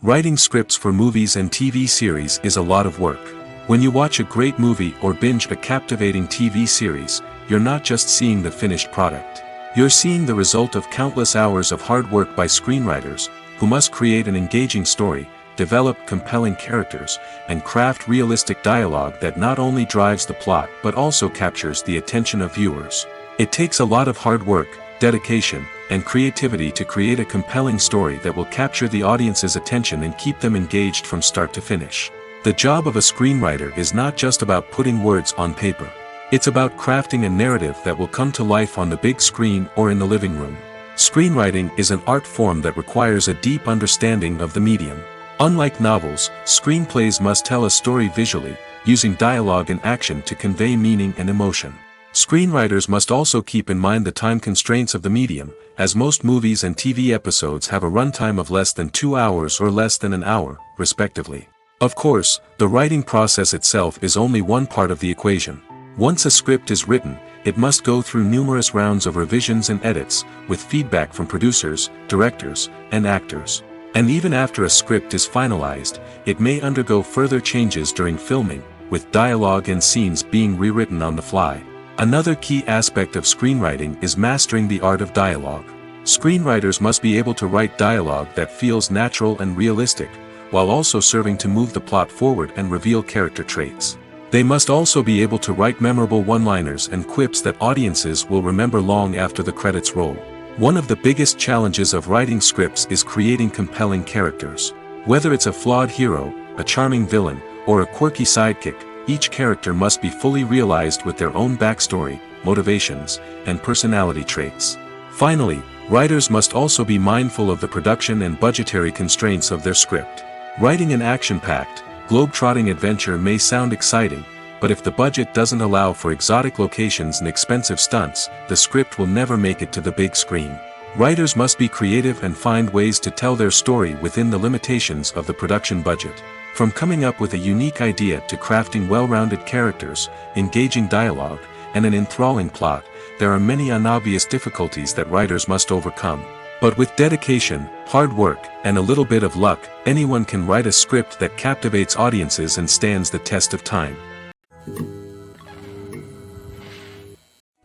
Writing scripts for movies and TV series is a lot of work. When you watch a great movie or binge a captivating TV series, you're not just seeing the finished product. You're seeing the result of countless hours of hard work by screenwriters, who must create an engaging story, develop compelling characters, and craft realistic dialogue that not only drives the plot but also captures the attention of viewers. It takes a lot of hard work, dedication, and creativity to create a compelling story that will capture the audience's attention and keep them engaged from start to finish. The job of a screenwriter is not just about putting words on paper. It's about crafting a narrative that will come to life on the big screen or in the living room. Screenwriting is an art form that requires a deep understanding of the medium. Unlike novels, screenplays must tell a story visually, using dialogue and action to convey meaning and emotion. Screenwriters must also keep in mind the time constraints of the medium, as most movies and TV episodes have a runtime of less than 2 hours or less than an hour, respectively. Of course, the writing process itself is only one part of the equation. Once a script is written, it must go through numerous rounds of revisions and edits, with feedback from producers, directors, and actors. And even after a script is finalized, it may undergo further changes during filming, with dialogue and scenes being rewritten on the fly. Another key aspect of screenwriting is mastering the art of dialogue. Screenwriters must be able to write dialogue that feels natural and realistic, while also serving to move the plot forward and reveal character traits. They must also be able to write memorable one-liners and quips that audiences will remember long after the credits roll. One of the biggest challenges of writing scripts is creating compelling characters. Whether it's a flawed hero, a charming villain, or a quirky sidekick, each character must be fully realized with their own backstory, motivations, and personality traits. Finally, writers must also be mindful of the production and budgetary constraints of their script. Writing an action-packed, globe-trotting adventure may sound exciting, but if the budget doesn't allow for exotic locations and expensive stunts, the script will never make it to the big screen. Writers must be creative and find ways to tell their story within the limitations of the production budget. From coming up with a unique idea to crafting well-rounded characters, engaging dialogue, and an enthralling plot, there are many unobvious difficulties that writers must overcome. But with dedication, hard work, and a little bit of luck, anyone can write a script that captivates audiences and stands the test of time.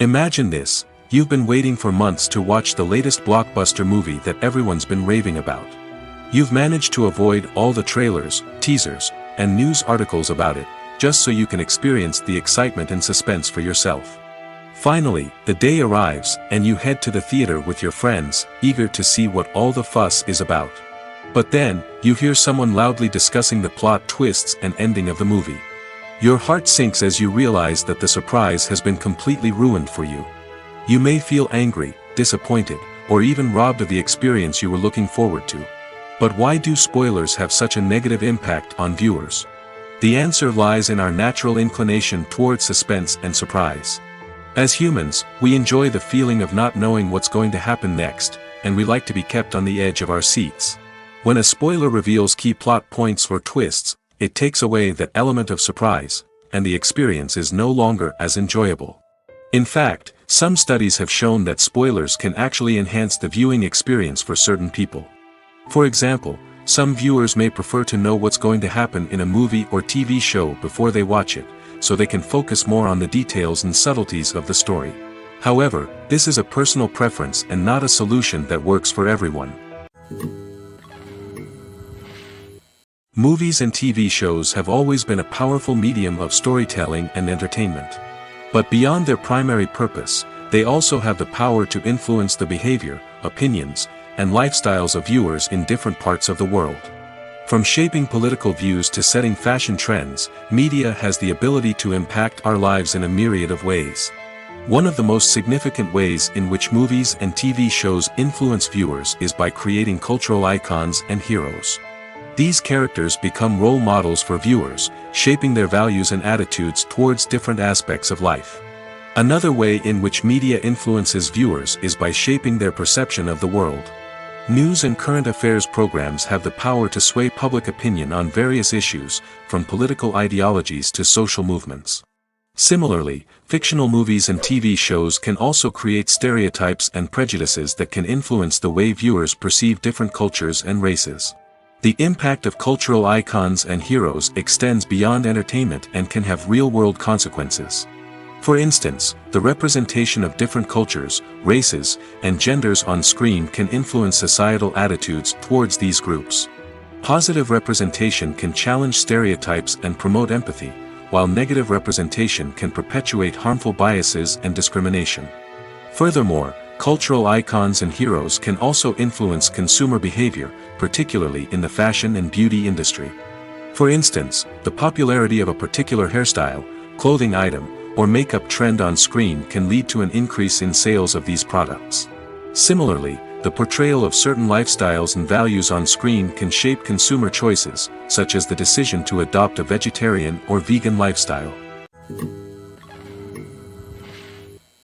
Imagine this: you've been waiting for months to watch the latest blockbuster movie that everyone's been raving about. You've managed to avoid all the trailers, teasers, and news articles about it, just so you can experience the excitement and suspense for yourself. Finally, the day arrives, and you head to the theater with your friends, eager to see what all the fuss is about. But then, you hear someone loudly discussing the plot twists and ending of the movie. Your heart sinks as you realize that the surprise has been completely ruined for you. You may feel angry, disappointed, or even robbed of the experience you were looking forward to. But why do spoilers have such a negative impact on viewers? The answer lies in our natural inclination toward suspense and surprise. As humans, we enjoy the feeling of not knowing what's going to happen next, and we like to be kept on the edge of our seats. When a spoiler reveals key plot points or twists, it takes away that element of surprise, and the experience is no longer as enjoyable. In fact, some studies have shown that spoilers can actually enhance the viewing experience for certain people. For example, some viewers may prefer to know what's going to happen in a movie or TV show before they watch it, so they can focus more on the details and subtleties of the story. However, this is a personal preference and not a solution that works for everyone. Movies and TV shows have always been a powerful medium of storytelling and entertainment. But beyond their primary purpose, they also have the power to influence the behavior, opinions, and lifestyles of viewers in different parts of the world. From shaping political views to setting fashion trends, media has the ability to impact our lives in a myriad of ways. One of the most significant ways in which movies and TV shows influence viewers is by creating cultural icons and heroes. These characters become role models for viewers, shaping their values and attitudes towards different aspects of life. Another way in which media influences viewers is by shaping their perception of the world. News and current affairs programs have the power to sway public opinion on various issues, from political ideologies to social movements. Similarly, fictional movies and TV shows can also create stereotypes and prejudices that can influence the way viewers perceive different cultures and races. The impact of cultural icons and heroes extends beyond entertainment and can have real-world consequences. For instance, the representation of different cultures, races, and genders on screen can influence societal attitudes towards these groups. Positive representation can challenge stereotypes and promote empathy, while negative representation can perpetuate harmful biases and discrimination. Furthermore, cultural icons and heroes can also influence consumer behavior, particularly in the fashion and beauty industry. For instance, the popularity of a particular hairstyle, clothing item, or makeup trend on screen can lead to an increase in sales of these products. Similarly, the portrayal of certain lifestyles and values on screen can shape consumer choices, such as the decision to adopt a vegetarian or vegan lifestyle.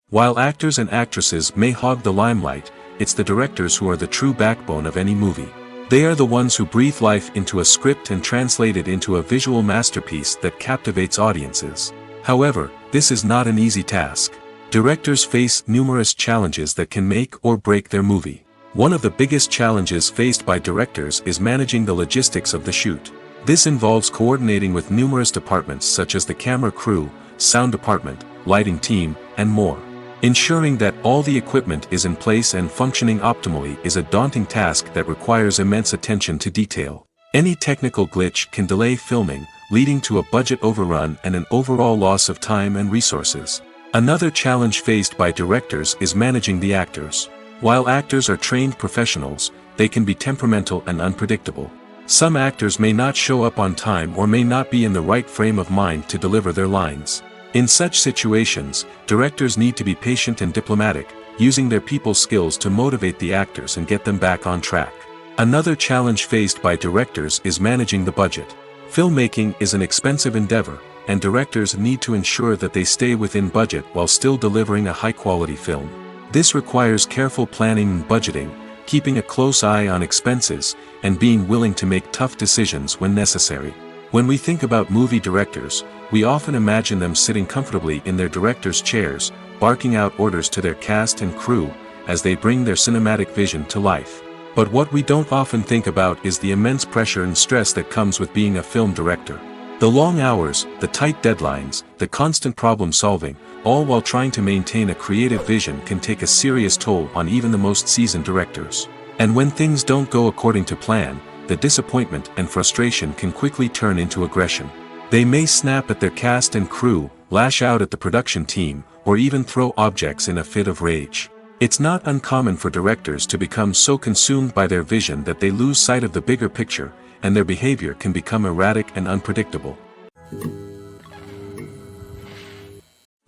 While actors and actresses may hog the limelight, it's the directors who are the true backbone of any movie. They are the ones who breathe life into a script and translate it into a visual masterpiece that captivates audiences. However, this is not an easy task. Directors face numerous challenges that can make or break their movie. One of the biggest challenges faced by directors is managing the logistics of the shoot. This involves coordinating with numerous departments such as the camera crew, sound department, lighting team, and more. Ensuring that all the equipment is in place and functioning optimally is a daunting task that requires immense attention to detail. Any technical glitch can delay filming, leading to a budget overrun and an overall loss of time and resources. Another challenge faced by directors is managing the actors. While actors are trained professionals, they can be temperamental and unpredictable. Some actors may not show up on time or may not be in the right frame of mind to deliver their lines. In such situations, directors need to be patient and diplomatic, using their people skills to motivate the actors and get them back on track. Another challenge faced by directors is managing the budget. Filmmaking is an expensive endeavor, and directors need to ensure that they stay within budget while still delivering a high-quality film. This requires careful planning and budgeting, keeping a close eye on expenses, and being willing to make tough decisions when necessary. When we think about movie directors, we often imagine them sitting comfortably in their director's chairs, barking out orders to their cast and crew, as they bring their cinematic vision to life. But what we don't often think about is the immense pressure and stress that comes with being a film director. The long hours, the tight deadlines, the constant problem solving, all while trying to maintain a creative vision can take a serious toll on even the most seasoned directors. And when things don't go according to plan, the disappointment and frustration can quickly turn into aggression. They may snap at their cast and crew, lash out at the production team, or even throw objects in a fit of rage. It's not uncommon for directors to become so consumed by their vision that they lose sight of the bigger picture, and their behavior can become erratic and unpredictable.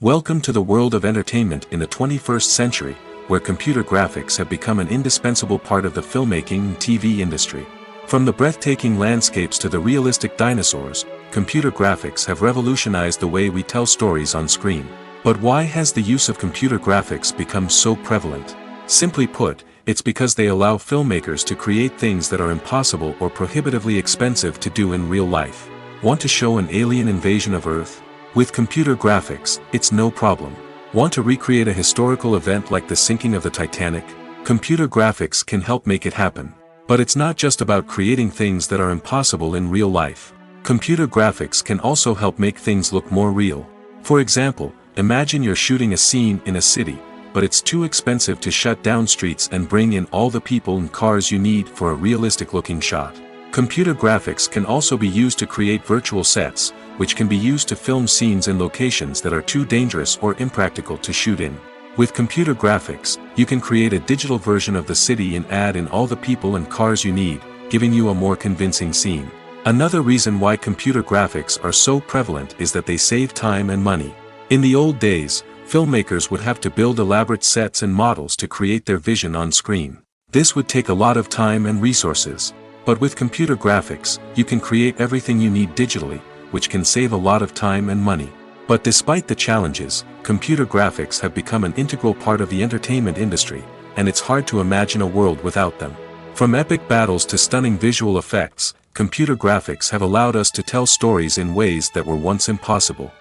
Welcome to the world of entertainment in the 21st century, where computer graphics have become an indispensable part of the filmmaking and TV industry. From the breathtaking landscapes to the realistic dinosaurs, computer graphics have revolutionized the way we tell stories on screen. But why has the use of computer graphics become so prevalent? Simply put, it's because they allow filmmakers to create things that are impossible or prohibitively expensive to do in real life. Want to show an alien invasion of Earth? With computer graphics, it's no problem. Want to recreate a historical event like the sinking of the Titanic? Computer graphics can help make it happen. But it's not just about creating things that are impossible in real life. Computer graphics can also help make things look more real. For example, imagine you're shooting a scene in a city, but it's too expensive to shut down streets and bring in all the people and cars you need for a realistic-looking shot. Computer graphics can also be used to create virtual sets, which can be used to film scenes in locations that are too dangerous or impractical to shoot in. With computer graphics, you can create a digital version of the city and add in all the people and cars you need, giving you a more convincing scene. Another reason why computer graphics are so prevalent is that they save time and money. In the old days, filmmakers would have to build elaborate sets and models to create their vision on screen. This would take a lot of time and resources. But with computer graphics, you can create everything you need digitally, which can save a lot of time and money. But despite the challenges, computer graphics have become an integral part of the entertainment industry, and it's hard to imagine a world without them. From epic battles to stunning visual effects, computer graphics have allowed us to tell stories in ways that were once impossible.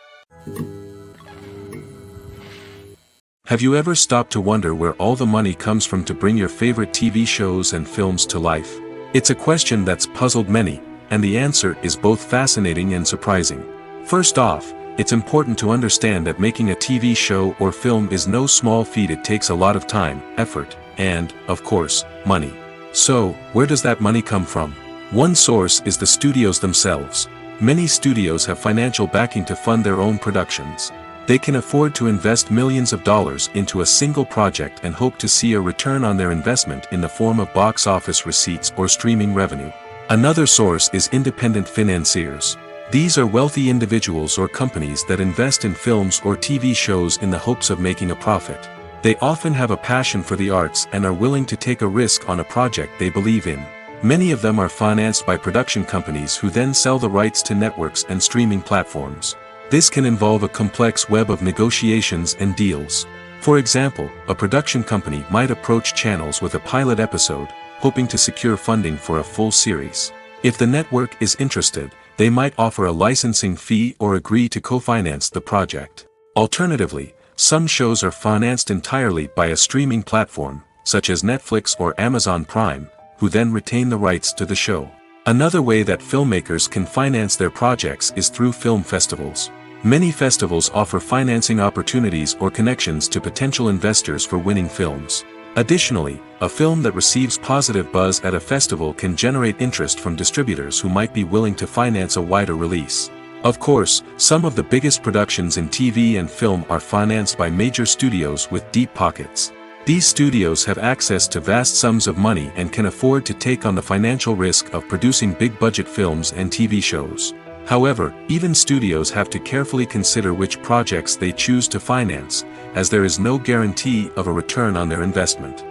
Have you ever stopped to wonder where all the money comes from to bring your favorite TV shows and films to life? It's a question that's puzzled many, and the answer is both fascinating and surprising. First off, it's important to understand that making a TV show or film is no small feat. It takes a lot of time, effort, and, of course, money. So, where does that money come from? One source is the studios themselves. Many studios have financial backing to fund their own productions. They can afford to invest millions of dollars into a single project and hope to see a return on their investment in the form of box office receipts or streaming revenue. Another source is independent financiers. These are wealthy individuals or companies that invest in films or TV shows in the hopes of making a profit. They often have a passion for the arts and are willing to take a risk on a project they believe in. Many of them are financed by production companies who then sell the rights to networks and streaming platforms. This can involve a complex web of negotiations and deals. For example, a production company might approach channels with a pilot episode, hoping to secure funding for a full series. If the network is interested, they might offer a licensing fee or agree to co-finance the project. Alternatively, some shows are financed entirely by a streaming platform, such as Netflix or Amazon Prime, who then retain the rights to the show. Another way that filmmakers can finance their projects is through film festivals. Many festivals offer financing opportunities or connections to potential investors for winning films. Additionally, a film that receives positive buzz at a festival can generate interest from distributors who might be willing to finance a wider release. Of course, some of the biggest productions in TV and film are financed by major studios with deep pockets. These studios have access to vast sums of money and can afford to take on the financial risk of producing big-budget films and TV shows. However, even studios have to carefully consider which projects they choose to finance, as there is no guarantee of a return on their investment.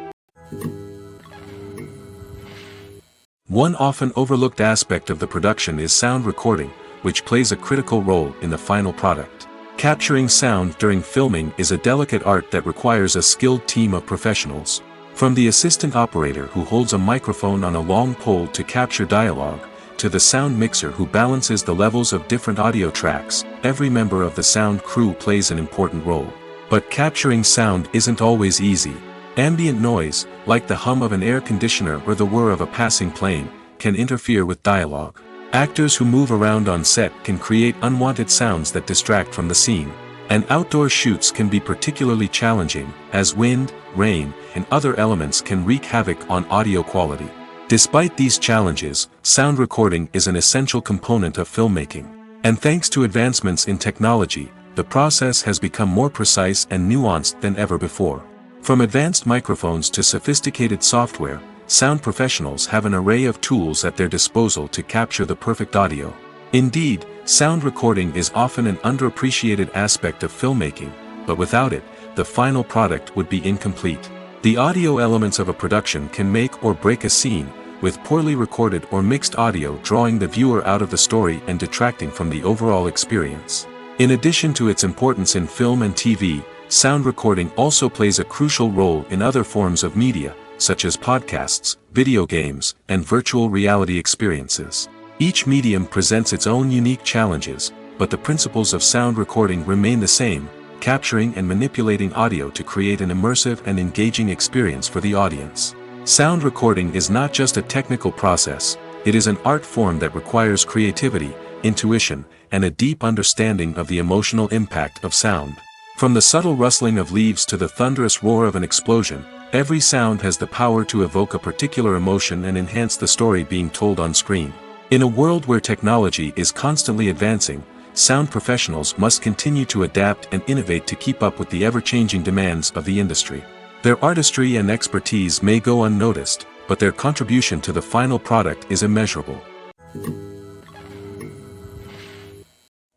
One often overlooked aspect of the production is sound recording, which plays a critical role in the final product. Capturing sound during filming is a delicate art that requires a skilled team of professionals. From the assistant operator who holds a microphone on a long pole to capture dialogue, to the sound mixer who balances the levels of different audio tracks, every member of the sound crew plays an important role. But capturing sound isn't always easy. Ambient noise, like the hum of an air conditioner or the whir of a passing plane, can interfere with dialogue. Actors who move around on set can create unwanted sounds that distract from the scene. And outdoor shoots can be particularly challenging, as wind, rain, and other elements can wreak havoc on audio quality. Despite these challenges, sound recording is an essential component of filmmaking. And thanks to advancements in technology, the process has become more precise and nuanced than ever before. From advanced microphones to sophisticated software, sound professionals have an array of tools at their disposal to capture the perfect audio. Indeed, sound recording is often an underappreciated aspect of filmmaking, but without it, the final product would be incomplete. The audio elements of a production can make or break a scene, with poorly recorded or mixed audio drawing the viewer out of the story and detracting from the overall experience. In addition to its importance in film and TV, sound recording also plays a crucial role in other forms of media, such as podcasts, video games, and virtual reality experiences. Each medium presents its own unique challenges, but the principles of sound recording remain the same, capturing and manipulating audio to create an immersive and engaging experience for the audience. Sound recording is not just a technical process, it is an art form that requires creativity, intuition, and a deep understanding of the emotional impact of sound. From the subtle rustling of leaves to the thunderous roar of an explosion, every sound has the power to evoke a particular emotion and enhance the story being told on screen. In a world where technology is constantly advancing, sound professionals must continue to adapt and innovate to keep up with the ever-changing demands of the industry. Their artistry and expertise may go unnoticed, but their contribution to the final product is immeasurable.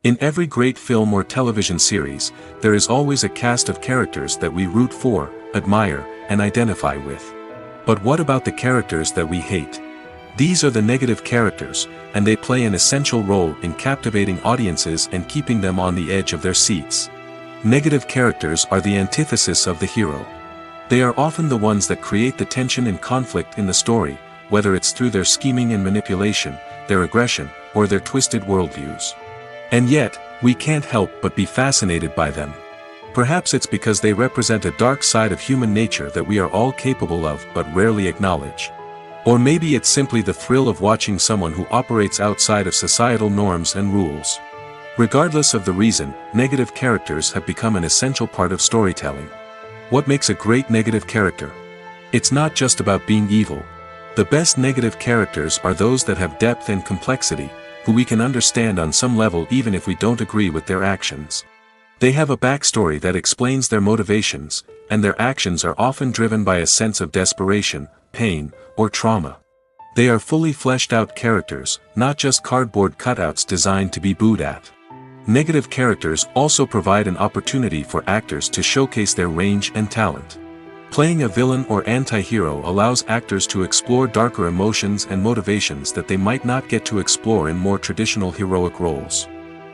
In every great film or television series, there is always a cast of characters that we root for, admire, and identify with. But what about the characters that we hate? These are the negative characters, and they play an essential role in captivating audiences and keeping them on the edge of their seats. Negative characters are the antithesis of the hero. They are often the ones that create the tension and conflict in the story, whether it's through their scheming and manipulation, their aggression, or their twisted worldviews. And yet, we can't help but be fascinated by them. Perhaps it's because they represent a dark side of human nature that we are all capable of but rarely acknowledge. Or maybe it's simply the thrill of watching someone who operates outside of societal norms and rules. Regardless of the reason, negative characters have become an essential part of storytelling. What makes a great negative character? It's not just about being evil. The best negative characters are those that have depth and complexity, who we can understand on some level even if we don't agree with their actions. They have a backstory that explains their motivations, and their actions are often driven by a sense of desperation, pain, or trauma. They are fully fleshed out characters, not just cardboard cutouts designed to be booed at. Negative characters also provide an opportunity for actors to showcase their range and talent. Playing a villain or anti-hero allows actors to explore darker emotions and motivations that they might not get to explore in more traditional heroic roles.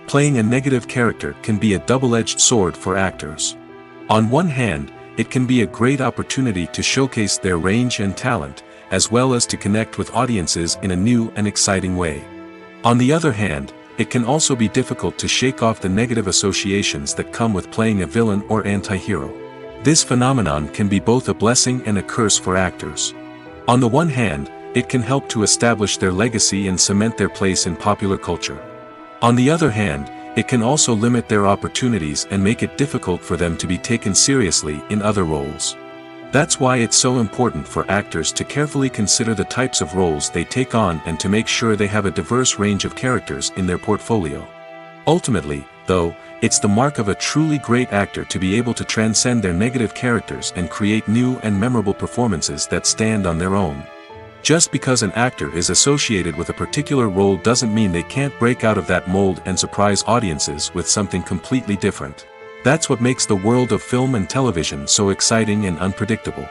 Playing a negative character can be a double-edged sword for actors. On one hand, it can be a great opportunity to showcase their range and talent, as well as to connect with audiences in a new and exciting way. On the other hand, it can also be difficult to shake off the negative associations that come with playing a villain or anti-hero. This phenomenon can be both a blessing and a curse for actors. On the one hand, it can help to establish their legacy and cement their place in popular culture. On the other hand, it can also limit their opportunities and make it difficult for them to be taken seriously in other roles. That's why it's so important for actors to carefully consider the types of roles they take on and to make sure they have a diverse range of characters in their portfolio. Ultimately, though, it's the mark of a truly great actor to be able to transcend their negative characters and create new and memorable performances that stand on their own. Just because an actor is associated with a particular role doesn't mean they can't break out of that mold and surprise audiences with something completely different. That's what makes the world of film and television so exciting and unpredictable.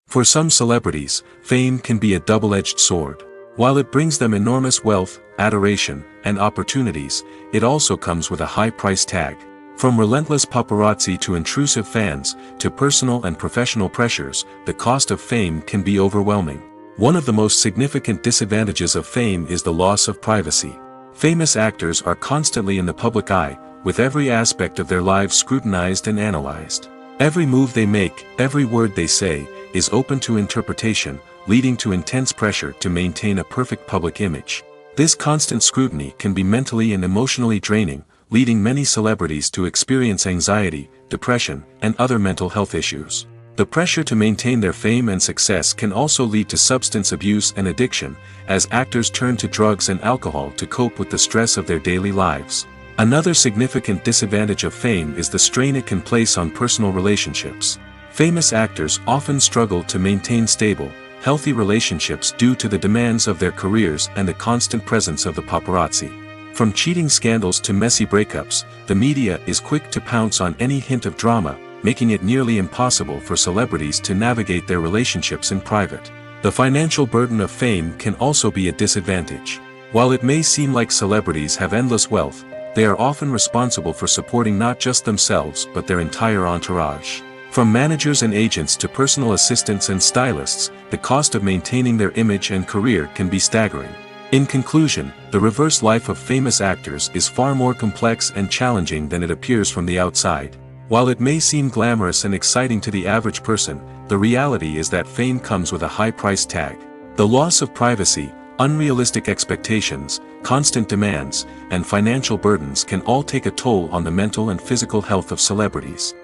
For some celebrities, fame can be a double-edged sword. While it brings them enormous wealth, adoration, and opportunities, it also comes with a high price tag. From relentless paparazzi to intrusive fans, to personal and professional pressures, the cost of fame can be overwhelming. One of the most significant disadvantages of fame is the loss of privacy. Famous actors are constantly in the public eye, with every aspect of their lives scrutinized and analyzed. Every move they make, every word they say, is open to interpretation, leading to intense pressure to maintain a perfect public image. This constant scrutiny can be mentally and emotionally draining, leading many celebrities to experience anxiety, depression, and other mental health issues. The pressure to maintain their fame and success can also lead to substance abuse and addiction, as actors turn to drugs and alcohol to cope with the stress of their daily lives. Another significant disadvantage of fame is the strain it can place on personal relationships. Famous actors often struggle to maintain stable, healthy relationships due to the demands of their careers and the constant presence of the paparazzi. From cheating scandals to messy breakups, the media is quick to pounce on any hint of drama, making it nearly impossible for celebrities to navigate their relationships in private. The financial burden of fame can also be a disadvantage. While it may seem like celebrities have endless wealth, they are often responsible for supporting not just themselves but their entire entourage. From managers and agents to personal assistants and stylists, the cost of maintaining their image and career can be staggering. In conclusion, the reverse life of famous actors is far more complex and challenging than it appears from the outside. While it may seem glamorous and exciting to the average person, the reality is that fame comes with a high price tag. The loss of privacy, unrealistic expectations, constant demands, and financial burdens can all take a toll on the mental and physical health of celebrities.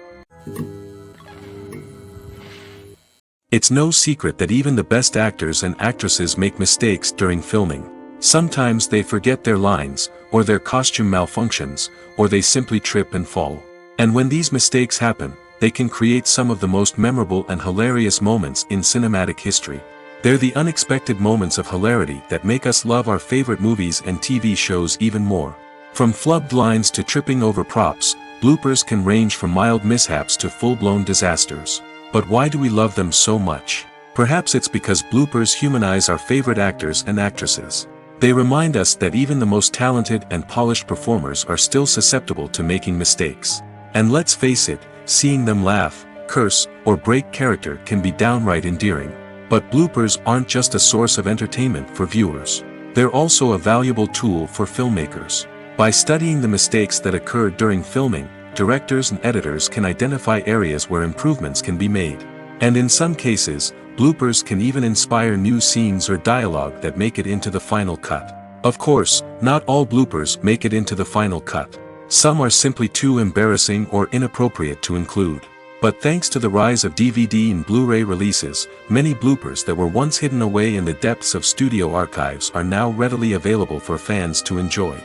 It's no secret that even the best actors and actresses make mistakes during filming. Sometimes they forget their lines, or their costume malfunctions, or they simply trip and fall. And when these mistakes happen, they can create some of the most memorable and hilarious moments in cinematic history. They're the unexpected moments of hilarity that make us love our favorite movies and TV shows even more. From flubbed lines to tripping over props, bloopers can range from mild mishaps to full-blown disasters. But why do we love them so much? Perhaps it's because bloopers humanize our favorite actors and actresses. They remind us that even the most talented and polished performers are still susceptible to making mistakes. And let's face it, seeing them laugh, curse, or break character can be downright endearing. But bloopers aren't just a source of entertainment for viewers. They're also a valuable tool for filmmakers. By studying the mistakes that occurred during filming, directors and editors can identify areas where improvements can be made. And in some cases, bloopers can even inspire new scenes or dialogue that make it into the final cut. Of course, not all bloopers make it into the final cut. Some are simply too embarrassing or inappropriate to include. But thanks to the rise of DVD and Blu-ray releases, many bloopers that were once hidden away in the depths of studio archives are now readily available for fans to enjoy.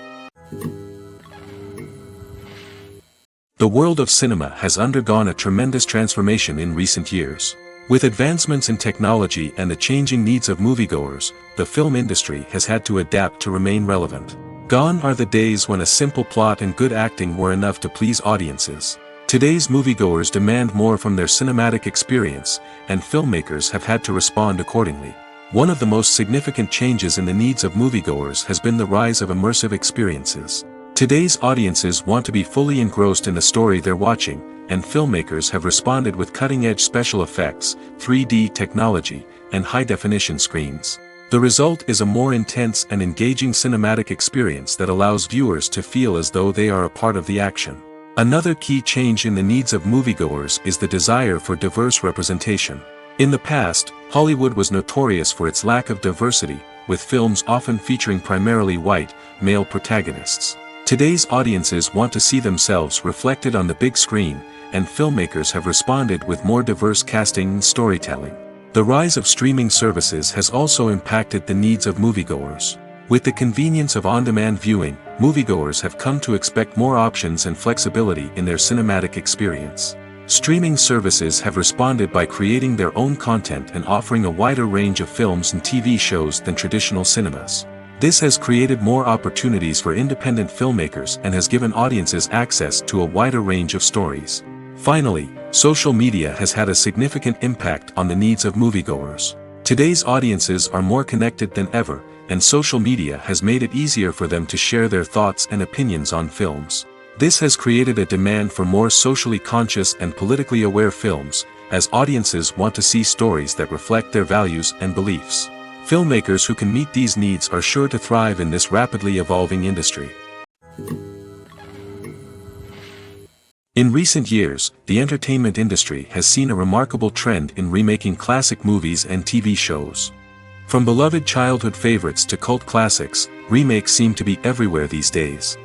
The world of cinema has undergone a tremendous transformation in recent years. With advancements in technology and the changing needs of moviegoers, the film industry has had to adapt to remain relevant. Gone are the days when a simple plot and good acting were enough to please audiences. Today's moviegoers demand more from their cinematic experience, and filmmakers have had to respond accordingly. One of the most significant changes in the needs of moviegoers has been the rise of immersive experiences. Today's audiences want to be fully engrossed in the story they're watching, and filmmakers have responded with cutting-edge special effects, 3D technology, and high-definition screens. The result is a more intense and engaging cinematic experience that allows viewers to feel as though they are a part of the action. Another key change in the needs of moviegoers is the desire for diverse representation. In the past, Hollywood was notorious for its lack of diversity, with films often featuring primarily white, male protagonists. Today's audiences want to see themselves reflected on the big screen, and filmmakers have responded with more diverse casting and storytelling. The rise of streaming services has also impacted the needs of moviegoers. With the convenience of on-demand viewing, moviegoers have come to expect more options and flexibility in their cinematic experience. Streaming services have responded by creating their own content and offering a wider range of films and TV shows than traditional cinemas. This has created more opportunities for independent filmmakers and has given audiences access to a wider range of stories. Finally, social media has had a significant impact on the needs of moviegoers. Today's audiences are more connected than ever, and social media has made it easier for them to share their thoughts and opinions on films. This has created a demand for more socially conscious and politically aware films, as audiences want to see stories that reflect their values and beliefs. Filmmakers who can meet these needs are sure to thrive in this rapidly evolving industry. In recent years, the entertainment industry has seen a remarkable trend in remaking classic movies and TV shows. From beloved childhood favorites to cult classics, remakes seem to be everywhere these days.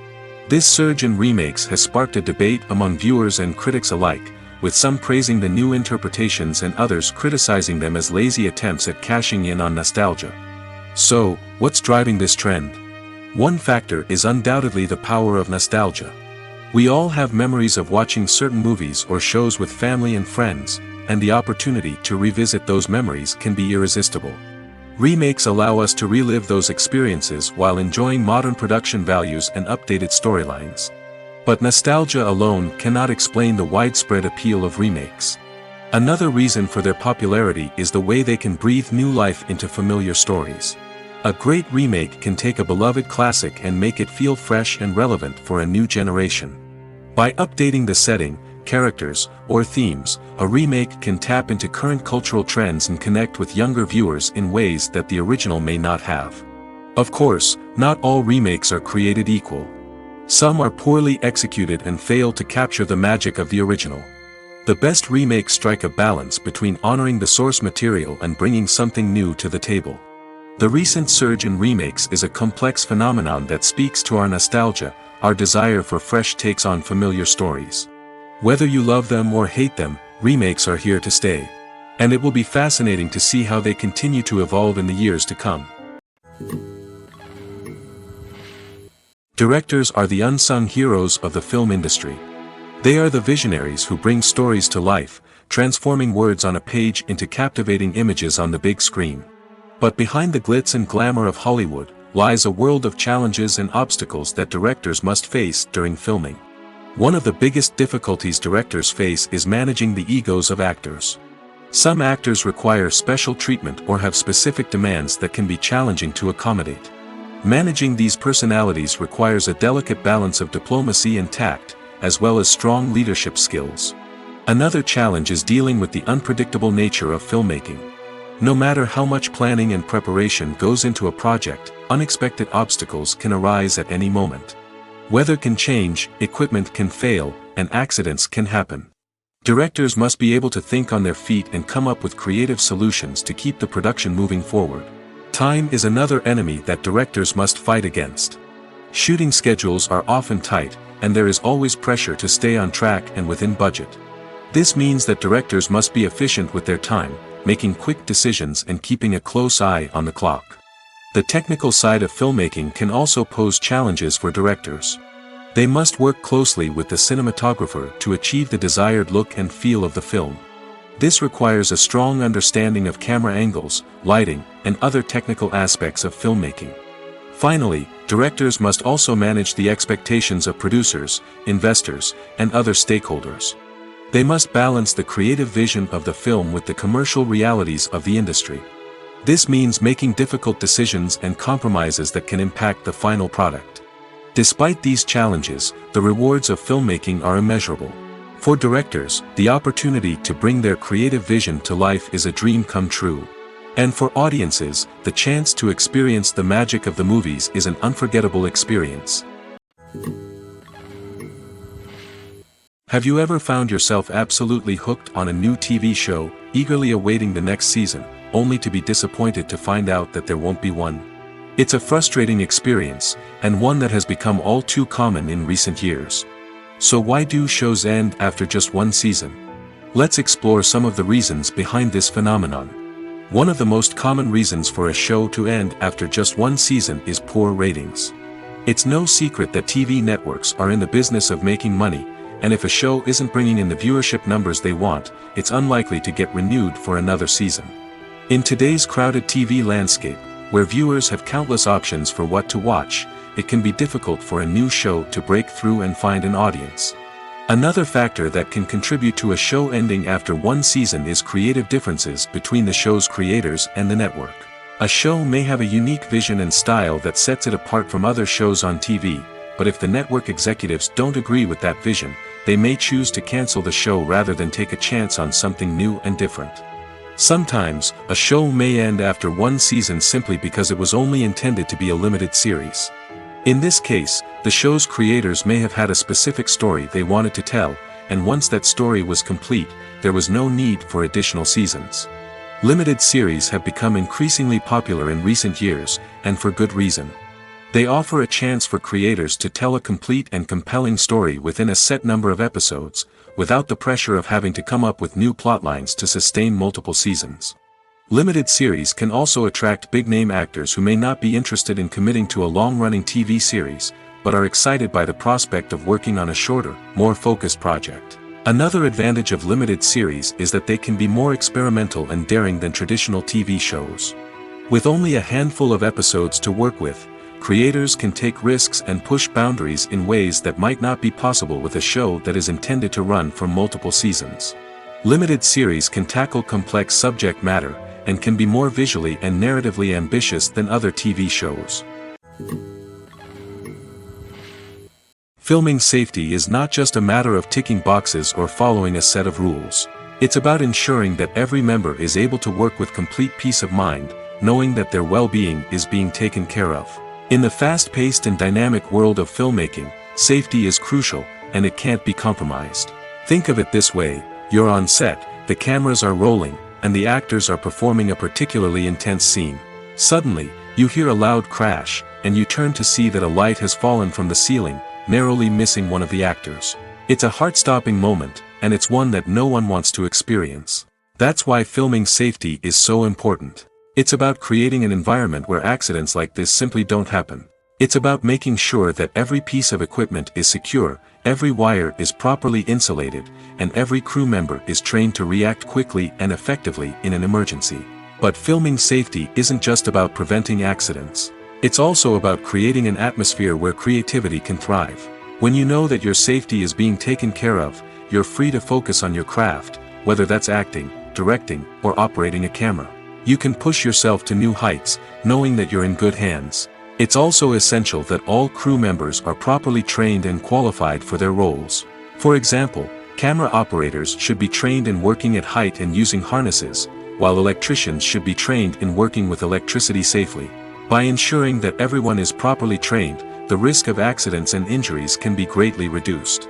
This surge in remakes has sparked a debate among viewers and critics alike, with some praising the new interpretations and others criticizing them as lazy attempts at cashing in on nostalgia. So, what's driving this trend? One factor is undoubtedly the power of nostalgia. We all have memories of watching certain movies or shows with family and friends, and the opportunity to revisit those memories can be irresistible. Remakes allow us to relive those experiences while enjoying modern production values and updated storylines. But nostalgia alone cannot explain the widespread appeal of remakes. Another reason for their popularity is the way they can breathe new life into familiar stories. A great remake can take a beloved classic and make it feel fresh and relevant for a new generation. By updating the setting, characters, or themes, a remake can tap into current cultural trends and connect with younger viewers in ways that the original may not have. Of course, not all remakes are created equal. Some are poorly executed and fail to capture the magic of the original. The best remakes strike a balance between honoring the source material and bringing something new to the table. The recent surge in remakes is a complex phenomenon that speaks to our nostalgia, our desire for fresh takes on familiar stories. Whether you love them or hate them, remakes are here to stay. And it will be fascinating to see how they continue to evolve in the years to come. Directors are the unsung heroes of the film industry. They are the visionaries who bring stories to life, transforming words on a page into captivating images on the big screen. But behind the glitz and glamour of Hollywood, lies a world of challenges and obstacles that directors must face during filming. One of the biggest difficulties directors face is managing the egos of actors. Some actors require special treatment or have specific demands that can be challenging to accommodate. Managing these personalities requires a delicate balance of diplomacy and tact, as well as strong leadership skills. Another challenge is dealing with the unpredictable nature of filmmaking. No matter how much planning and preparation goes into a project, unexpected obstacles can arise at any moment. Weather can change, equipment can fail, and accidents can happen. Directors must be able to think on their feet and come up with creative solutions to keep the production moving forward. Time is another enemy that directors must fight against. Shooting schedules are often tight, and there is always pressure to stay on track and within budget. This means that directors must be efficient with their time, making quick decisions and keeping a close eye on the clock. The technical side of filmmaking can also pose challenges for directors. They must work closely with the cinematographer to achieve the desired look and feel of the film. This requires a strong understanding of camera angles, lighting, and other technical aspects of filmmaking. Finally, directors must also manage the expectations of producers, investors, and other stakeholders. They must balance the creative vision of the film with the commercial realities of the industry. This means making difficult decisions and compromises that can impact the final product. Despite these challenges, the rewards of filmmaking are immeasurable. For directors, the opportunity to bring their creative vision to life is a dream come true. And for audiences, the chance to experience the magic of the movies is an unforgettable experience. Have you ever found yourself absolutely hooked on a new TV show, eagerly awaiting the next season, only to be disappointed to find out that there won't be one? It's a frustrating experience, and one that has become all too common in recent years. So why do shows end after just one season? Let's explore some of the reasons behind this phenomenon. One of the most common reasons for a show to end after just one season is poor ratings. It's no secret that TV networks are in the business of making money, and if a show isn't bringing in the viewership numbers they want, it's unlikely to get renewed for another season. In today's crowded TV landscape, where viewers have countless options for what to watch, it can be difficult for a new show to break through and find an audience. Another factor that can contribute to a show ending after one season is creative differences between the show's creators and the network. A show may have a unique vision and style that sets it apart from other shows on TV, but if the network executives don't agree with that vision, they may choose to cancel the show rather than take a chance on something new and different. Sometimes, a show may end after one season simply because it was only intended to be a limited series. In this case, the show's creators may have had a specific story they wanted to tell, and once that story was complete, there was no need for additional seasons. Limited series have become increasingly popular in recent years, and for good reason. They offer a chance for creators to tell a complete and compelling story within a set number of episodes, without the pressure of having to come up with new plotlines to sustain multiple seasons. Limited series can also attract big-name actors who may not be interested in committing to a long-running TV series, but are excited by the prospect of working on a shorter, more focused project. Another advantage of limited series is that they can be more experimental and daring than traditional TV shows. With only a handful of episodes to work with, creators can take risks and push boundaries in ways that might not be possible with a show that is intended to run for multiple seasons. Limited series can tackle complex subject matter, and can be more visually and narratively ambitious than other TV shows. Filming safety is not just a matter of ticking boxes or following a set of rules. It's about ensuring that every member is able to work with complete peace of mind, knowing that their well-being is being taken care of. In the fast-paced and dynamic world of filmmaking, safety is crucial, and it can't be compromised. Think of it this way: you're on set, the cameras are rolling, and the actors are performing a particularly intense scene. Suddenly, you hear a loud crash, and you turn to see that a light has fallen from the ceiling, narrowly missing one of the actors. It's a heart-stopping moment, and it's one that no one wants to experience. That's why filming safety is so important. It's about creating an environment where accidents like this simply don't happen. It's about making sure that every piece of equipment is secure, every wire is properly insulated, and every crew member is trained to react quickly and effectively in an emergency. But filming safety isn't just about preventing accidents. It's also about creating an atmosphere where creativity can thrive. When you know that your safety is being taken care of, you're free to focus on your craft, whether that's acting, directing, or operating a camera. You can push yourself to new heights, knowing that you're in good hands. It's also essential that all crew members are properly trained and qualified for their roles. For example, camera operators should be trained in working at height and using harnesses, while electricians should be trained in working with electricity safely. By ensuring that everyone is properly trained, the risk of accidents and injuries can be greatly reduced.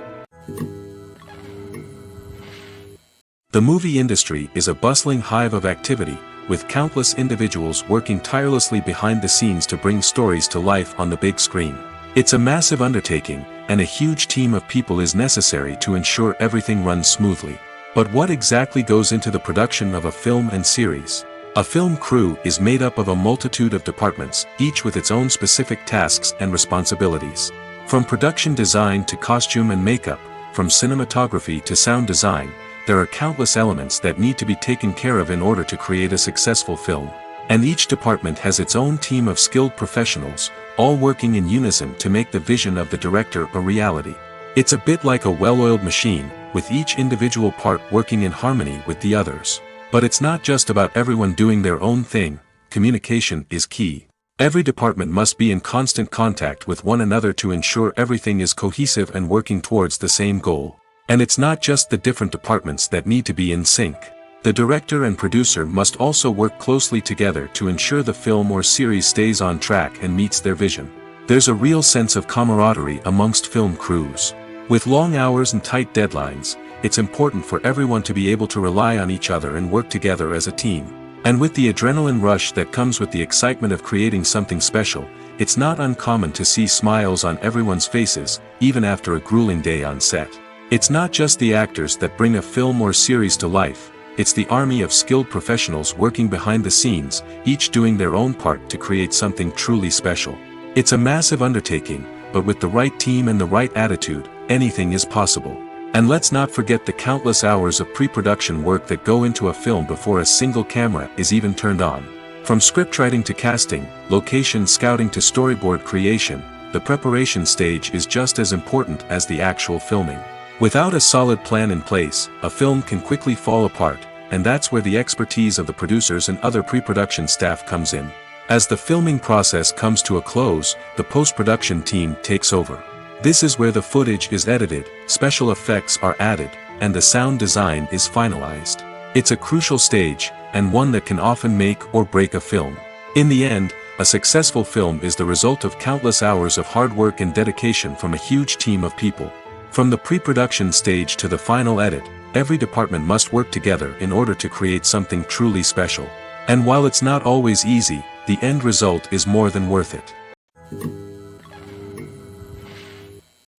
The movie industry is a bustling hive of activity, with countless individuals working tirelessly behind the scenes to bring stories to life on the big screen. It's a massive undertaking, and a huge team of people is necessary to ensure everything runs smoothly. But what exactly goes into the production of a film and series? A film crew is made up of a multitude of departments, each with its own specific tasks and responsibilities. From production design to costume and makeup, from cinematography to sound design, there are countless elements that need to be taken care of in order to create a successful film. And each department has its own team of skilled professionals, all working in unison to make the vision of the director a reality. It's a bit like a well-oiled machine, with each individual part working in harmony with the others. But it's not just about everyone doing their own thing. Communication is key. Every department must be in constant contact with one another to ensure everything is cohesive and working towards the same goal. And it's not just the different departments that need to be in sync. The director and producer must also work closely together to ensure the film or series stays on track and meets their vision. There's a real sense of camaraderie amongst film crews. With long hours and tight deadlines, it's important for everyone to be able to rely on each other and work together as a team. And with the adrenaline rush that comes with the excitement of creating something special, it's not uncommon to see smiles on everyone's faces, even after a grueling day on set. It's not just the actors that bring a film or series to life, it's the army of skilled professionals working behind the scenes, each doing their own part to create something truly special. It's a massive undertaking, but with the right team and the right attitude, anything is possible. And let's not forget the countless hours of pre-production work that go into a film before a single camera is even turned on. From scriptwriting to casting, location scouting to storyboard creation, the preparation stage is just as important as the actual filming. Without a solid plan in place, a film can quickly fall apart, and that's where the expertise of the producers and other pre-production staff comes in. As the filming process comes to a close, the post-production team takes over. This is where the footage is edited, special effects are added, and the sound design is finalized. It's a crucial stage, and one that can often make or break a film. In the end, a successful film is the result of countless hours of hard work and dedication from a huge team of people. From the pre-production stage to the final edit, every department must work together in order to create something truly special. And while it's not always easy, the end result is more than worth it.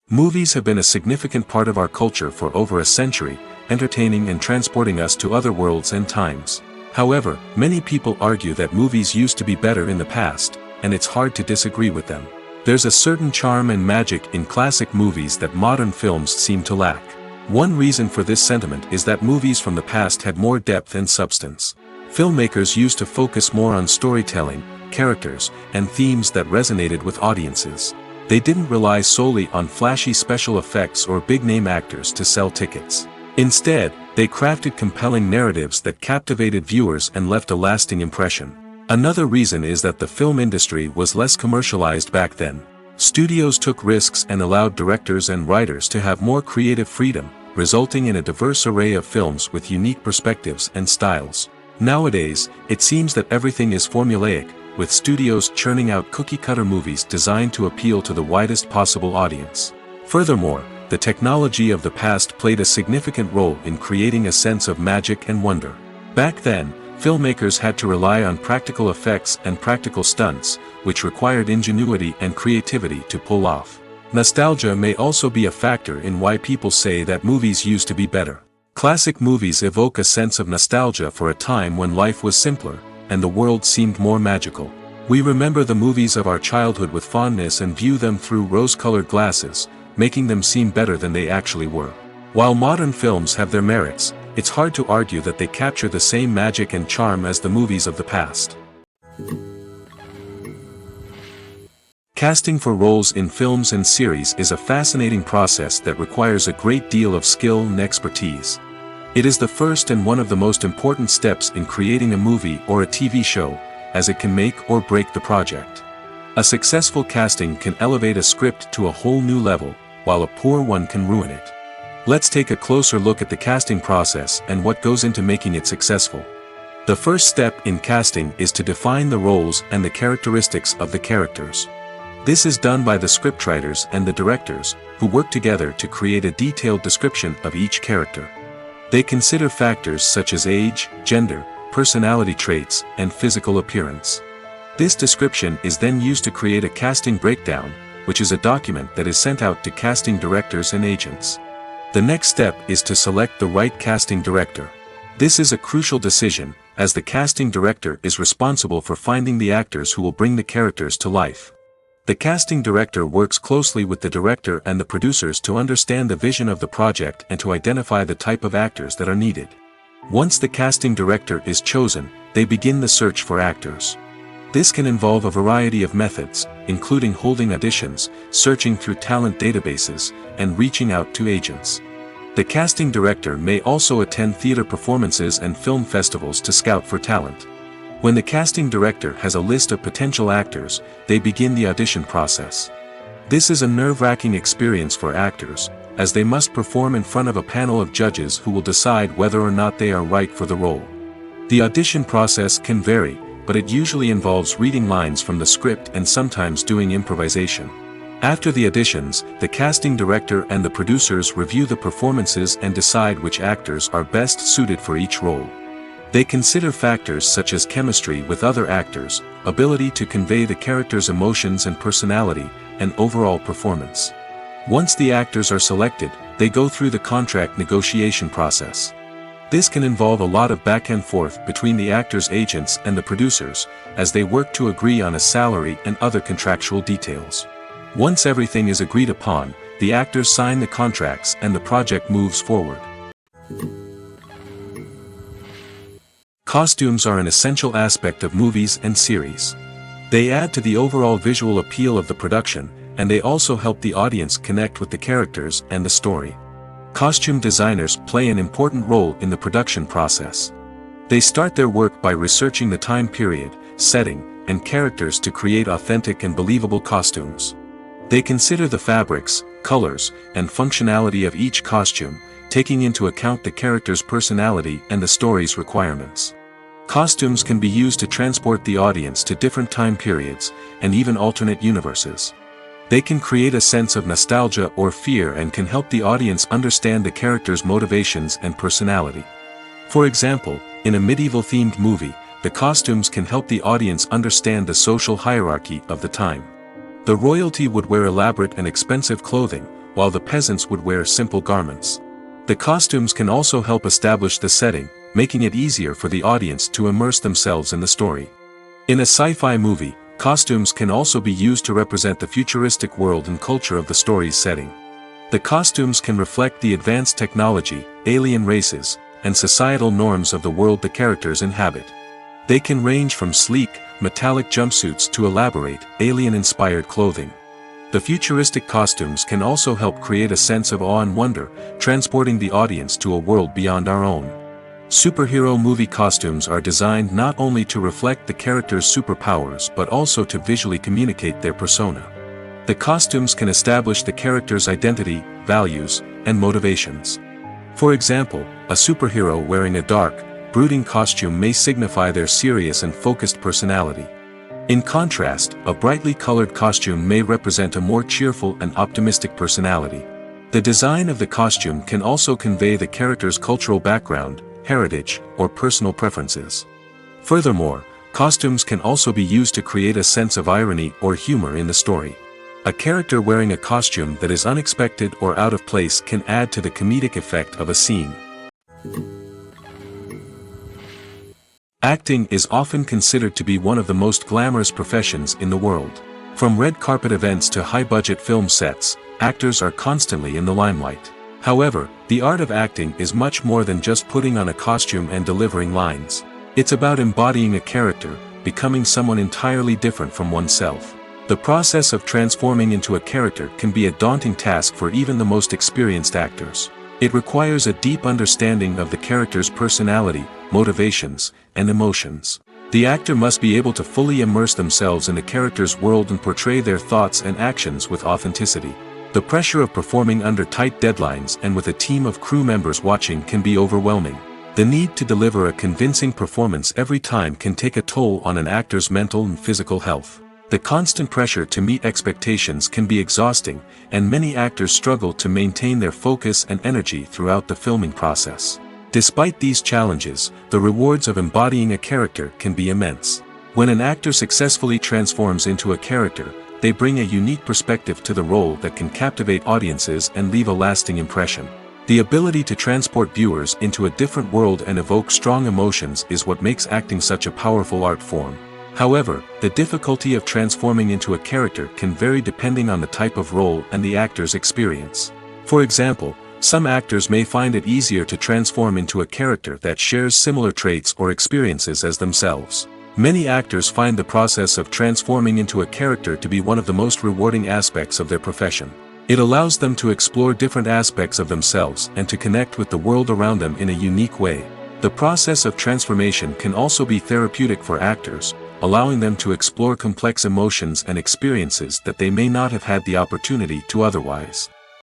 Movies have been a significant part of our culture for over a century, entertaining and transporting us to other worlds and times. However, many people argue that movies used to be better in the past, and it's hard to disagree with them. There's a certain charm and magic in classic movies that modern films seem to lack. One reason for this sentiment is that movies from the past had more depth and substance. Filmmakers used to focus more on storytelling, characters, and themes that resonated with audiences. They didn't rely solely on flashy special effects or big-name actors to sell tickets. Instead, they crafted compelling narratives that captivated viewers and left a lasting impression. Another reason is that the film industry was less commercialized back then. Studios took risks and allowed directors and writers to have more creative freedom, resulting in a diverse array of films with unique perspectives and styles. Nowadays, it seems that everything is formulaic, with studios churning out cookie-cutter movies designed to appeal to the widest possible audience. Furthermore, the technology of the past played a significant role in creating a sense of magic and wonder. Back then, filmmakers had to rely on practical effects and practical stunts, which required ingenuity and creativity to pull off. Nostalgia may also be a factor in why people say that movies used to be better. Classic movies evoke a sense of nostalgia for a time when life was simpler, and the world seemed more magical. We remember the movies of our childhood with fondness and view them through rose-colored glasses, making them seem better than they actually were. While modern films have their merits, it's hard to argue that they capture the same magic and charm as the movies of the past. Casting for roles in films and series is a fascinating process that requires a great deal of skill and expertise. It is the first and one of the most important steps in creating a movie or a TV show, as it can make or break the project. A successful casting can elevate a script to a whole new level, while a poor one can ruin it. Let's take a closer look at the casting process and what goes into making it successful. The first step in casting is to define the roles and the characteristics of the characters. This is done by the scriptwriters and the directors, who work together to create a detailed description of each character. They consider factors such as age, gender, personality traits, and physical appearance. This description is then used to create a casting breakdown, which is a document that is sent out to casting directors and agents. The next step is to select the right casting director. This is a crucial decision, as the casting director is responsible for finding the actors who will bring the characters to life. The casting director works closely with the director and the producers to understand the vision of the project and to identify the type of actors that are needed. Once the casting director is chosen, they begin the search for actors. This can involve a variety of methods, including holding auditions, searching through talent databases, and reaching out to agents. The casting director may also attend theater performances and film festivals to scout for talent. When the casting director has a list of potential actors, they begin the audition process. This is a nerve-wracking experience for actors, as they must perform in front of a panel of judges who will decide whether or not they are right for the role. The audition process can vary, but it usually involves reading lines from the script and sometimes doing improvisation. After the auditions, the casting director and the producers review the performances and decide which actors are best suited for each role. They consider factors such as chemistry with other actors, ability to convey the character's emotions and personality, and overall performance. Once the actors are selected, they go through the contract negotiation process. This can involve a lot of back and forth between the actors' agents and the producers, as they work to agree on a salary and other contractual details. Once everything is agreed upon, the actors sign the contracts and the project moves forward. Costumes are an essential aspect of movies and series. They add to the overall visual appeal of the production, and they also help the audience connect with the characters and the story. Costume designers play an important role in the production process. They start their work by researching the time period, setting, and characters to create authentic and believable costumes. They consider the fabrics, colors, and functionality of each costume, taking into account the character's personality and the story's requirements. Costumes can be used to transport the audience to different time periods, and even alternate universes. They can create a sense of nostalgia or fear and can help the audience understand the character's motivations and personality. For example, in a medieval-themed movie, the costumes can help the audience understand the social hierarchy of the time. The royalty would wear elaborate and expensive clothing, while the peasants would wear simple garments. The costumes can also help establish the setting, making it easier for the audience to immerse themselves in the story. In a sci-fi movie, costumes can also be used to represent the futuristic world and culture of the story's setting. The costumes can reflect the advanced technology, alien races, and societal norms of the world the characters inhabit. They can range from sleek, metallic jumpsuits to elaborate, alien-inspired clothing. The futuristic costumes can also help create a sense of awe and wonder, transporting the audience to a world beyond our own. Superhero movie costumes are designed not only to reflect the character's superpowers but also to visually communicate their persona. The costumes can establish the character's identity, values, and motivations. For example, a superhero wearing a dark, brooding costume may signify their serious and focused personality. In contrast, a brightly colored costume may represent a more cheerful and optimistic personality. The design of the costume can also convey the character's cultural background, heritage, or personal preferences. Furthermore, costumes can also be used to create a sense of irony or humor in the story. A character wearing a costume that is unexpected or out of place can add to the comedic effect of a scene. Acting is often considered to be one of the most glamorous professions in the world. From red carpet events to high-budget film sets, actors are constantly in the limelight. However, the art of acting is much more than just putting on a costume and delivering lines. It's about embodying a character, becoming someone entirely different from oneself. The process of transforming into a character can be a daunting task for even the most experienced actors. It requires a deep understanding of the character's personality, motivations, and emotions. The actor must be able to fully immerse themselves in the character's world and portray their thoughts and actions with authenticity. The pressure of performing under tight deadlines and with a team of crew members watching can be overwhelming. The need to deliver a convincing performance every time can take a toll on an actor's mental and physical health. The constant pressure to meet expectations can be exhausting, and many actors struggle to maintain their focus and energy throughout the filming process. Despite these challenges, the rewards of embodying a character can be immense. When an actor successfully transforms into a character, they bring a unique perspective to the role that can captivate audiences and leave a lasting impression. The ability to transport viewers into a different world and evoke strong emotions is what makes acting such a powerful art form. However, the difficulty of transforming into a character can vary depending on the type of role and the actor's experience. For example, some actors may find it easier to transform into a character that shares similar traits or experiences as themselves. Many actors find the process of transforming into a character to be one of the most rewarding aspects of their profession. It allows them to explore different aspects of themselves and to connect with the world around them in a unique way. The process of transformation can also be therapeutic for actors, allowing them to explore complex emotions and experiences that they may not have had the opportunity to otherwise.